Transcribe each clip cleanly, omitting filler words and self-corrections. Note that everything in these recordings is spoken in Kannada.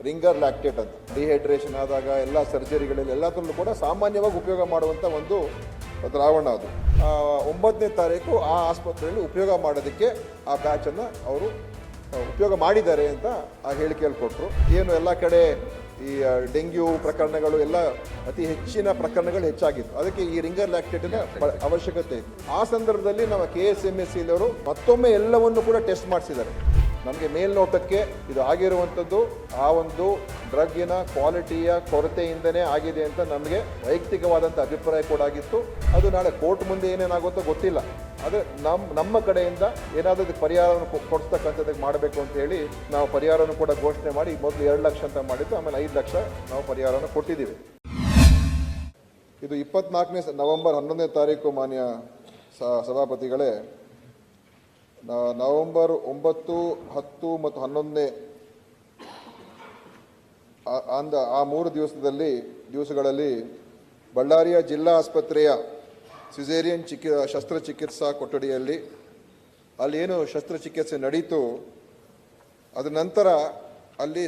ರಿಂಗರ್ ಲ್ಯಾಕ್ಟೇಟ್ ಅಂತ ಡಿಹೈಡ್ರೇಷನ್ ಆದಾಗ ಎಲ್ಲ ಸರ್ಜರಿಗಳಲ್ಲಿ ಎಲ್ಲದರಲ್ಲೂ ಕೂಡ ಸಾಮಾನ್ಯವಾಗಿ ಉಪಯೋಗ ಮಾಡುವಂಥ ಒಂದು ದ್ರಾವಣ ಅದು. 9ನೇ ತಾರೀಕು ಆ ಆಸ್ಪತ್ರೆಯಲ್ಲಿ ಉಪಯೋಗ ಮಾಡೋದಕ್ಕೆ ಆ ಬ್ಯಾಚನ್ನು ಅವರು ಉಪಯೋಗ ಮಾಡಿದ್ದಾರೆ ಅಂತ ಆ ಹೇಳಿಕೆಯಲ್ಲಿ ಕೊಟ್ಟರು. ಏನು ಎಲ್ಲ ಕಡೆ ಈ ಡೆಂಗ್ಯೂ ಪ್ರಕರಣಗಳು ಎಲ್ಲ ಅತಿ ಹೆಚ್ಚಿನ ಪ್ರಕರಣಗಳು ಹೆಚ್ಚಾಗಿತ್ತು, ಅದಕ್ಕೆ ಈ ರಿಂಗರ್ ಲ್ಯಾಕ್ಟೇಟಿನ ಅವಶ್ಯಕತೆ ಇತ್ತು. ಆ ಸಂದರ್ಭದಲ್ಲಿ ನಮ್ಮ KSMSCಯವರು ಮತ್ತೊಮ್ಮೆ ಎಲ್ಲವನ್ನು ಕೂಡ ಟೆಸ್ಟ್ ಮಾಡಿಸಿದ್ದಾರೆ. ನಮಗೆ ಮೇಲ್ನೋಟಕ್ಕೆ ಇದು ಆಗಿರುವಂಥದ್ದು ಆ ಒಂದು ಡ್ರಗ್ಗಿನ ಕ್ವಾಲಿಟಿಯ ಕೊರತೆಯಿಂದನೇ ಆಗಿದೆ ಅಂತ ನಮಗೆ ವೈಯಕ್ತಿಕವಾದಂಥ ಅಭಿಪ್ರಾಯ ಕೂಡ ಆಗಿತ್ತು. ಅದು ನಾಳೆ ಕೋರ್ಟ್ ಮುಂದೆ ಏನೇನಾಗುತ್ತೋ ಗೊತ್ತಿಲ್ಲ, ಆದರೆ ನಮ್ಮ ಕಡೆಯಿಂದ ಏನಾದರೂ ಪರಿಹಾರವನ್ನು ಕೊಡಿಸ್ತಕ್ಕಂಥದ್ದಕ್ಕೆ ಮಾಡಬೇಕು ಅಂತ ಹೇಳಿ ನಾವು ಪರಿಹಾರವನ್ನು ಕೂಡ ಘೋಷಣೆ ಮಾಡಿ ಮೊದಲು 2 ಲಕ್ಷ ಅಂತ ಮಾಡಿದ್ದು, ಆಮೇಲೆ 5 ಲಕ್ಷ ನಾವು ಪರಿಹಾರವನ್ನು ಕೊಟ್ಟಿದ್ದೀವಿ. ಇದು 24ನೇ ನವೆಂಬರ್ 11ನೇ ತಾರೀಕು ಮಾನ್ಯ ಸಭಾಪತಿಗಳೇ, ನವೆಂಬರ್ 9, 10 ಮತ್ತು 11ನೇ ಆ 3 ದಿವಸಗಳಲ್ಲಿ ಬಳ್ಳಾರಿಯ ಜಿಲ್ಲಾ ಆಸ್ಪತ್ರೆಯ ಸಿಸೇರಿಯನ್ ಶಸ್ತ್ರಚಿಕಿತ್ಸಾ ಕೊಠಡಿಯಲ್ಲಿ ಅಲ್ಲಿ ಏನು ಶಸ್ತ್ರಚಿಕಿತ್ಸೆ ನಡೀತು, ಅದ ನಂತರ ಅಲ್ಲಿ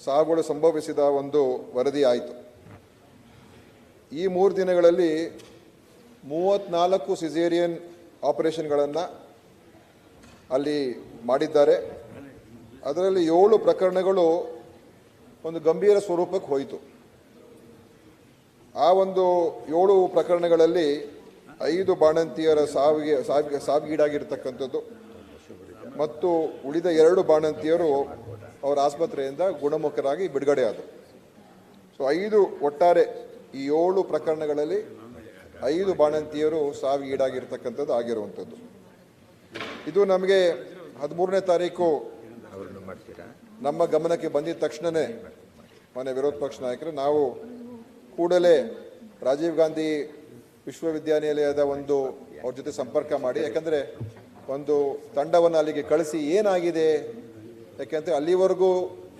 ಸಾವುಗಳು ಸಂಭವಿಸಿದ ಒಂದು ವರದಿ ಆಯಿತು. ಈ 3 ದಿನಗಳಲ್ಲಿ 34 ಸಿಸೇರಿಯನ್ ಆಪರೇಷನ್ಗಳನ್ನು ಅಲ್ಲಿ ಮಾಡಿದ್ದಾರೆ. ಅದರಲ್ಲಿ 7 ಪ್ರಕರಣಗಳು ಒಂದು ಗಂಭೀರ ಸ್ವರೂಪಕ್ಕೆ ಹೋಯಿತು. ಆ ಒಂದು 7 ಪ್ರಕರಣಗಳಲ್ಲಿ 5 ಬಾಣಂತಿಯರ ಸಾವಿಗೀಡಾಗಿರ್ತಕ್ಕಂಥದ್ದು ಮತ್ತು ಉಳಿದ 2 ಬಾಣಂತಿಯರು ಅವರ ಆಸ್ಪತ್ರೆಯಿಂದ ಗುಣಮುಖರಾಗಿ ಬಿಡುಗಡೆ ಆದರು. ಸೊ 5 ಒಟ್ಟಾರೆ ಈ 7 ಪ್ರಕರಣಗಳಲ್ಲಿ 5 ಬಾಣಂತಿಯರು ಸಾವಿಗೀಡಾಗಿರ್ತಕ್ಕಂಥದ್ದು ಆಗಿರುವಂಥದ್ದು. ಇದು ನಮಗೆ 13ನೇ ತಾರೀಕು ನಮ್ಮ ಗಮನಕ್ಕೆ ಬಂದಿದ್ದ ತಕ್ಷಣವೇ ಮಾನ್ಯ ವಿರೋಧ ಪಕ್ಷ ನಾಯಕರು ನಾವು ಕೂಡಲೇ ರಾಜೀವ್ ಗಾಂಧಿ ವಿಶ್ವವಿದ್ಯಾನಿಲಯದ ಅವ್ರ ಜೊತೆ ಸಂಪರ್ಕ ಮಾಡಿ, ಯಾಕಂದರೆ ಒಂದು ತಂಡವನ್ನು ಅಲ್ಲಿಗೆ ಕಳಿಸಿ ಏನಾಗಿದೆ, ಯಾಕೆಂದರೆ ಅಲ್ಲಿವರೆಗೂ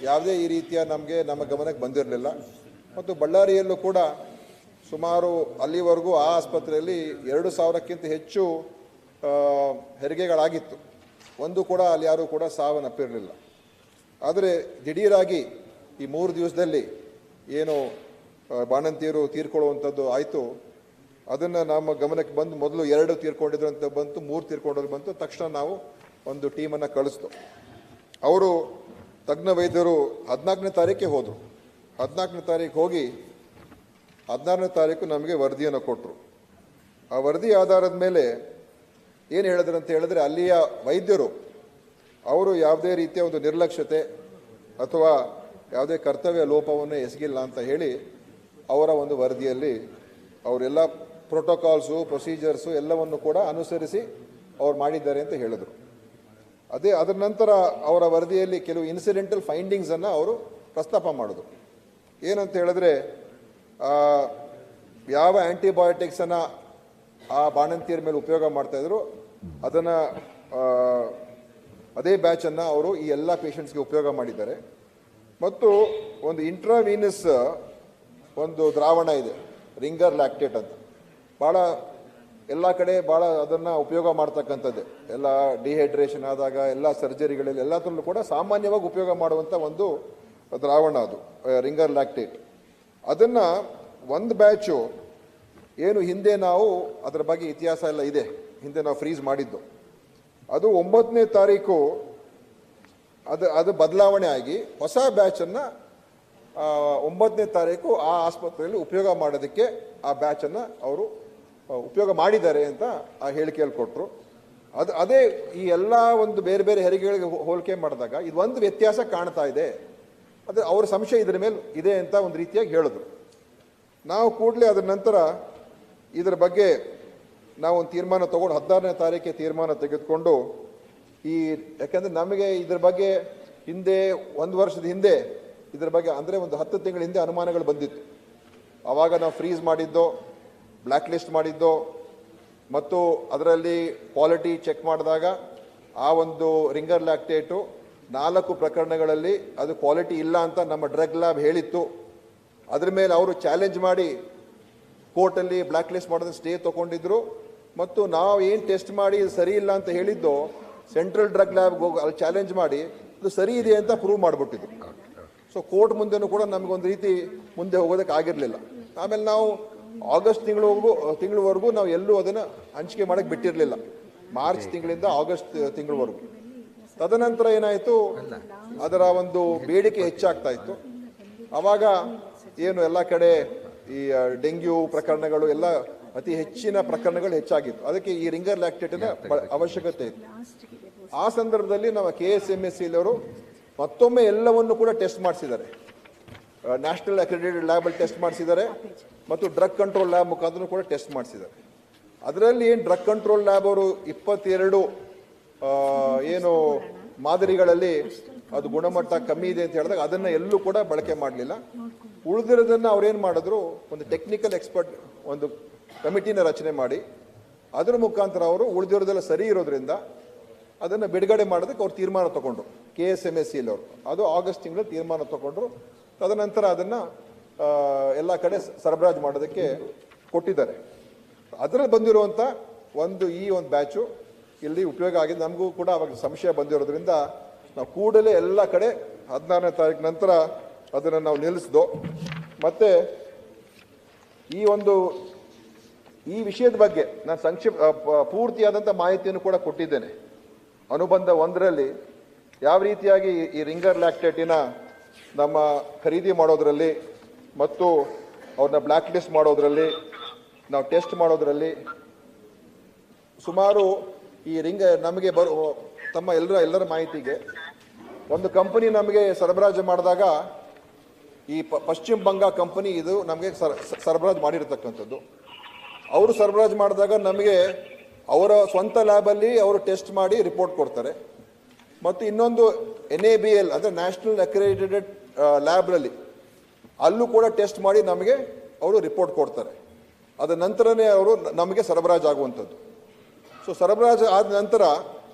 ಯಾವುದೇ ಈ ರೀತಿಯ ನಮ್ಮ ಗಮನಕ್ಕೆ ಬಂದಿರಲಿಲ್ಲ. ಮತ್ತು ಬಳ್ಳಾರಿಯಲ್ಲೂ ಕೂಡ ಸುಮಾರು ಅಲ್ಲಿವರೆಗೂ ಆ ಆಸ್ಪತ್ರೆಯಲ್ಲಿ 2,000ಕ್ಕಿಂತ ಹೆಚ್ಚು ಹೆರಿಗೆಗಳಾಗಿತ್ತು, ಒಂದು ಕೂಡ ಅಲ್ಲಿ ಯಾರೂ ಕೂಡ ಸಾವನ್ನಪ್ಪಿರಲಿಲ್ಲ. ಆದರೆ ದಿಢೀರಾಗಿ ಈ 3 ದಿವಸದಲ್ಲಿ ಏನು ಬಾಣಂತಿಯರು ತೀರ್ಕೊಳ್ಳುವಂಥದ್ದು ಆಯಿತು, ಅದನ್ನು ನಮ್ಮ ಗಮನಕ್ಕೆ ಬಂದು ಮೊದಲು 2 ತೀರ್ಕೊಂಡಿದ್ರು ಅಂತ ಬಂತು, 3 ತೀರ್ಕೊಂಡಲ್ಲಿ ಬಂತು. ತಕ್ಷಣ ನಾವು ಒಂದು ಟೀಮನ್ನು ಕಳಿಸ್ತು. ಅವರು ತಜ್ಞ ವೈದ್ಯರು 14ನೇ ತಾರೀಕಿಗೆ ಹೋದರು. 14ನೇ ತಾರೀಕು ಹೋಗಿ 16ನೇ ತಾರೀಕು ನಮಗೆ ವರದಿಯನ್ನು ಕೊಟ್ಟರು. ಆ ವರದಿ ಆಧಾರದ ಮೇಲೆ ಏನು ಹೇಳಿದ್ರು ಅಂತ ಹೇಳಿದ್ರೆ, ಅಲ್ಲಿಯ ವೈದ್ಯರು ಅವರು ಯಾವುದೇ ರೀತಿಯ ಒಂದು ನಿರ್ಲಕ್ಷ್ಯತೆ ಅಥವಾ ಯಾವುದೇ ಕರ್ತವ್ಯ ಲೋಪವನ್ನು ಎಸಗಿಲ್ಲ ಅಂತ ಹೇಳಿ ಅವರ ಒಂದು ವರದಿಯಲ್ಲಿ ಅವರೆಲ್ಲ ಪ್ರೋಟೋಕಾಲ್ಸು ಪ್ರೊಸೀಜರ್ಸು ಎಲ್ಲವನ್ನು ಕೂಡ ಅನುಸರಿಸಿ ಅವ್ರು ಮಾಡಿದ್ದಾರೆ ಅಂತ ಹೇಳಿದರು. ಅದರ ನಂತರ ಅವರ ವರದಿಯಲ್ಲಿ ಕೆಲವು ಇನ್ಸಿಡೆಂಟಲ್ ಫೈಂಡಿಂಗ್ಸನ್ನು ಅವರು ಪ್ರಸ್ತಾಪ ಮಾಡಿದ್ರು. ಏನಂತ ಹೇಳಿದ್ರೆ, ಯಾವ ಆ್ಯಂಟಿಬಯೋಟಿಕ್ಸನ್ನು ಆ ಬಾಣಂತಿಯರ ಮೇಲೆ ಉಪಯೋಗ ಮಾಡ್ತಾಯಿದ್ರು ಅದನ್ನು ಅದೇ ಬ್ಯಾಚನ್ನು ಅವರು ಈ ಎಲ್ಲ ಪೇಷಂಟ್ಸ್ಗೆ ಉಪಯೋಗ ಮಾಡಿದ್ದಾರೆ. ಮತ್ತು ಒಂದು ಇಂಟ್ರಾವೀನಸ್ ಒಂದು ದ್ರಾವಣ ಇದೆ ರಿಂಗರ್ ಲ್ಯಾಕ್ಟೇಟ್ ಅಂತ, ಭಾಳ ಎಲ್ಲ ಕಡೆ ಭಾಳ ಅದನ್ನು ಉಪಯೋಗ ಮಾಡ್ತಕ್ಕಂಥದ್ದು. ಎಲ್ಲ ಡಿಹೈಡ್ರೇಷನ್ ಆದಾಗ ಎಲ್ಲ ಸರ್ಜರಿಗಳಲ್ಲಿ ಎಲ್ಲದರಲ್ಲೂ ಕೂಡ ಸಾಮಾನ್ಯವಾಗಿ ಉಪಯೋಗ ಮಾಡುವಂಥ ಒಂದು ದ್ರಾವಣ ಅದು ರಿಂಗರ್ ಲ್ಯಾಕ್ಟೇಟ್. ಅದನ್ನು ಒಂದು ಬ್ಯಾಚು ಏನು ಹಿಂದೆ ನಾವು ಅದರ ಬಗ್ಗೆ ಇತಿಹಾಸ ಎಲ್ಲ ಇದೆ, ಹಿಂದೆ ನಾವು ಫ್ರೀಸ್ ಮಾಡಿದ್ದು, ಅದು 9ನೇ ತಾರೀಕು ಅದು ಬದಲಾವಣೆ ಆಗಿ ಹೊಸ ಬ್ಯಾಚನ್ನು 9ನೇ ತಾರೀಕು ಆ ಆಸ್ಪತ್ರೆಯಲ್ಲಿ ಉಪಯೋಗ ಮಾಡೋದಕ್ಕೆ ಆ ಬ್ಯಾಚನ್ನು ಅವರು ಉಪಯೋಗ ಮಾಡಿದ್ದಾರೆ ಅಂತ ಆ ಹೇಳಿಕೆಯಲ್ಲಿ ಕೊಟ್ಟರು. ಅದೇ ಈ ಎಲ್ಲ ಒಂದು ಬೇರೆ ಬೇರೆ ಹೆರಿಗೆಗಳಿಗೆ ಹೋಲಿಕೆ ಮಾಡಿದಾಗ ಇದು ಒಂದು ವ್ಯತ್ಯಾಸ ಕಾಣ್ತಾ ಇದೆ, ಅದು ಅವ್ರ ಸಂಶಯ ಇದರ ಮೇಲೆ ಇದೆ ಅಂತ ಒಂದು ರೀತಿಯಾಗಿ ಹೇಳಿದ್ರು. ನಾವು ಕೂಡಲೇ ಅದರ ನಂತರ ಇದರ ಬಗ್ಗೆ ನಾವು ಒಂದು ತೀರ್ಮಾನ ತಗೊಂಡು 16ನೇ ತಾರೀಕಿಗೆ ತೀರ್ಮಾನ ತೆಗೆದುಕೊಂಡು ಯಾಕೆಂದರೆ ನಮಗೆ ಇದರ ಬಗ್ಗೆ ಹಿಂದೆ 1 ವರ್ಷದ ಹಿಂದೆ ಇದರ ಬಗ್ಗೆ ಅಂದರೆ ಒಂದು 10 ತಿಂಗಳ ಹಿಂದೆ ಅನುಮಾನಗಳು ಬಂದಿತ್ತು. ಆವಾಗ ನಾವು ಫ್ರೀಸ್ ಮಾಡಿದ್ದೋ, ಬ್ಲ್ಯಾಕ್ ಲಿಸ್ಟ್ ಮಾಡಿದ್ದೋ ಮತ್ತು ಅದರಲ್ಲಿ ಕ್ವಾಲಿಟಿ ಚೆಕ್ ಮಾಡಿದಾಗ ಆ ಒಂದು ರಿಂಗರ್ ಲ್ಯಾಕ್ಟೇಟು 4 ಪ್ರಕರಣಗಳಲ್ಲಿ ಅದು ಕ್ವಾಲಿಟಿ ಇಲ್ಲ ಅಂತ ನಮ್ಮ ಡ್ರಗ್ ಲ್ಯಾಬ್ ಹೇಳಿತ್ತು. ಅದ್ರ ಮೇಲೆ ಅವರು ಚಾಲೆಂಜ್ ಮಾಡಿ ಕೋರ್ಟಲ್ಲಿ ಬ್ಲ್ಯಾಕ್ ಲಿಸ್ಟ್ ಮಾಡೋದನ್ನ ಸ್ಟೇ ತೊಗೊಂಡಿದ್ರು. ಮತ್ತು ನಾವು ಏನು ಟೆಸ್ಟ್ ಮಾಡಿ ಸರಿ ಇಲ್ಲ ಅಂತ ಹೇಳಿದ್ದು ಸೆಂಟ್ರಲ್ ಡ್ರಗ್ ಲ್ಯಾಬ್ಗೆ ಹೋಗಿ ಅಲ್ಲಿ ಚಾಲೆಂಜ್ ಮಾಡಿ ಇದು ಸರಿ ಇದೆ ಅಂತ ಪ್ರೂವ್ ಮಾಡಿಬಿಟ್ಟಿದ್ರು. ಸೊ ಕೋರ್ಟ್ ಮುಂದೆನೂ ಕೂಡ ನಮಗೊಂದು ರೀತಿ ಮುಂದೆ ಹೋಗೋದಕ್ಕೆ ಆಗಿರಲಿಲ್ಲ. ಆಮೇಲೆ ನಾವು ಆಗಸ್ಟ್ ತಿಂಗಳವರೆಗೂ ನಾವು ಎಲ್ಲೂ ಅದನ್ನು ಹಂಚಿಕೆ ಮಾಡೋಕ್ಕೆ ಬಿಟ್ಟಿರಲಿಲ್ಲ, ಮಾರ್ಚ್ ತಿಂಗಳಿಂದ ಆಗಸ್ಟ್ ತಿಂಗಳವರೆಗೂ. ತದನಂತರ ಏನಾಯಿತು, ಅದರ ಒಂದು ಬೇಡಿಕೆ ಹೆಚ್ಚಾಗ್ತಾ ಇತ್ತು. ಆವಾಗ ಏನು ಎಲ್ಲ ಕಡೆ ಈ ಡೆಂಗ್ಯೂ ಪ್ರಕರಣಗಳು ಎಲ್ಲ ಅತಿ ಹೆಚ್ಚಿನ ಪ್ರಕರಣಗಳು ಹೆಚ್ಚಾಗಿತ್ತು. ಅದಕ್ಕೆ ಈ ರಿಂಗರ್ ಲ್ಯಾಕ್ಟೇಟಿನ ಅವಶ್ಯಕತೆ ಇತ್ತು. ಆ ಸಂದರ್ಭದಲ್ಲಿ ನಮ್ಮ KSMSC ಅವರು ಮತ್ತೊಮ್ಮೆ ಎಲ್ಲವನ್ನು ಕೂಡ ಟೆಸ್ಟ್ ಮಾಡಿಸಿದ್ದಾರೆ. ನ್ಯಾಷನಲ್ ಅಕ್ರೆಡಿಟೆಡ್ ಲ್ಯಾಬಲ್ಲಿ ಟೆಸ್ಟ್ ಮಾಡಿಸಿದ್ದಾರೆ ಮತ್ತು ಡ್ರಗ್ ಕಂಟ್ರೋಲ್ ಲ್ಯಾಬ್ ಮುಖಾಂತರ ಕೂಡ ಟೆಸ್ಟ್ ಮಾಡಿಸಿದ್ದಾರೆ. ಅದರಲ್ಲಿ ಡ್ರಗ್ ಕಂಟ್ರೋಲ್ ಲ್ಯಾಬ್ ಅವರು 22 ಏನು ಮಾದರಿಗಳಲ್ಲಿ ಅದು ಗುಣಮಟ್ಟ ಕಮ್ಮಿ ಇದೆ ಅಂತ ಹೇಳಿದಾಗ ಅದನ್ನು ಎಲ್ಲೂ ಕೂಡ ಬಳಕೆ ಮಾಡಲಿಲ್ಲ. ಉಳಿದಿರೋದನ್ನು ಅವ್ರೇನು ಮಾಡಿದ್ರು, ಒಂದು ಟೆಕ್ನಿಕಲ್ ಎಕ್ಸ್ಪರ್ಟ್ ಒಂದು ಕಮಿಟಿನ ರಚನೆ ಮಾಡಿ ಅದರ ಮುಖಾಂತರ ಅವರು ಉಳಿದಿರೋದೆಲ್ಲ ಸರಿ ಇರೋದ್ರಿಂದ ಅದನ್ನು ಬಿಡುಗಡೆ ಮಾಡೋದಕ್ಕೆ ಅವ್ರು ತೀರ್ಮಾನ ತಗೊಂಡ್ರು. KSMSC ಅವರು ಅದು ಆಗಸ್ಟ್ ತಿಂಗಳು ತೀರ್ಮಾನ ತಗೊಂಡ್ರು. ತದನಂತರ ಅದನ್ನು ಎಲ್ಲ ಕಡೆ ಸರಬರಾಜು ಮಾಡೋದಕ್ಕೆ ಕೊಟ್ಟಿದ್ದಾರೆ. ಅದರಲ್ಲಿ ಬಂದಿರುವಂಥ ಒಂದು ಬ್ಯಾಚು ಇಲ್ಲಿ ಉಪಯೋಗ ಆಗಿದೆ. ನಮಗೂ ಕೂಡ ಅವಾಗ ಸಂಶಯ ಬಂದಿರೋದ್ರಿಂದ ನಾವು ಕೂಡಲೇ ಎಲ್ಲ ಕಡೆ 16ನೇ ತಾರೀಕು ನಂತರ ಅದನ್ನು ನಾವು ನಿಲ್ಲಿಸಿದೋ. ಮತ್ತು ಈ ವಿಷಯದ ಬಗ್ಗೆ ನಾನು ಪೂರ್ತಿಯಾದಂಥ ಮಾಹಿತಿಯನ್ನು ಕೂಡ ಕೊಟ್ಟಿದ್ದೇನೆ. ಅನುಬಂಧ 1ರಲ್ಲಿ ಯಾವ ರೀತಿಯಾಗಿ ಈ ರಿಂಗರ್ ಲ್ಯಾಕ್ಟೇಟಿನ ನಮ್ಮ ಖರೀದಿ ಮಾಡೋದರಲ್ಲಿ ಮತ್ತು ಅವ್ರನ್ನ ಬ್ಲ್ಯಾಕ್ ಲಿಸ್ಟ್ ಮಾಡೋದರಲ್ಲಿ, ನಾವು ಟೆಸ್ಟ್ ಮಾಡೋದರಲ್ಲಿ ಸುಮಾರು ಈ ನಮಗೆ ತಮ್ಮ ಎಲ್ಲರ ಮಾಹಿತಿಗೆ ಒಂದು ಕಂಪನಿ ನಮಗೆ ಸರಬರಾಜು ಮಾಡಿದಾಗ ಈ ಪಶ್ಚಿಮ ಬಂಗ ಕಂಪನಿ ಇದು ನಮಗೆ ಸರಬರಾಜು ಮಾಡಿರ್ತಕ್ಕಂಥದ್ದು. ಅವರು ಸರಬರಾಜು ಮಾಡಿದಾಗ ನಮಗೆ ಅವರ ಸ್ವಂತ ಲ್ಯಾಬಲ್ಲಿ ಅವರು ಟೆಸ್ಟ್ ಮಾಡಿ ರಿಪೋರ್ಟ್ ಕೊಡ್ತಾರೆ. ಮತ್ತು ಇನ್ನೊಂದು NABL ಅಂದರೆ ನ್ಯಾಷನಲ್ ಅಕ್ರೆಡಿಟೆಡ್ ಲ್ಯಾಬ್ನಲ್ಲಿ ಅಲ್ಲೂ ಕೂಡ ಟೆಸ್ಟ್ ಮಾಡಿ ನಮಗೆ ಅವರು ರಿಪೋರ್ಟ್ ಕೊಡ್ತಾರೆ. ಅದ ನಂತರನೇ ಅವರು ನಮಗೆ ಸರಬರಾಜು ಆಗುವಂಥದ್ದು. ಸೊ ಸರಬರಾಜು ಆದ ನಂತರ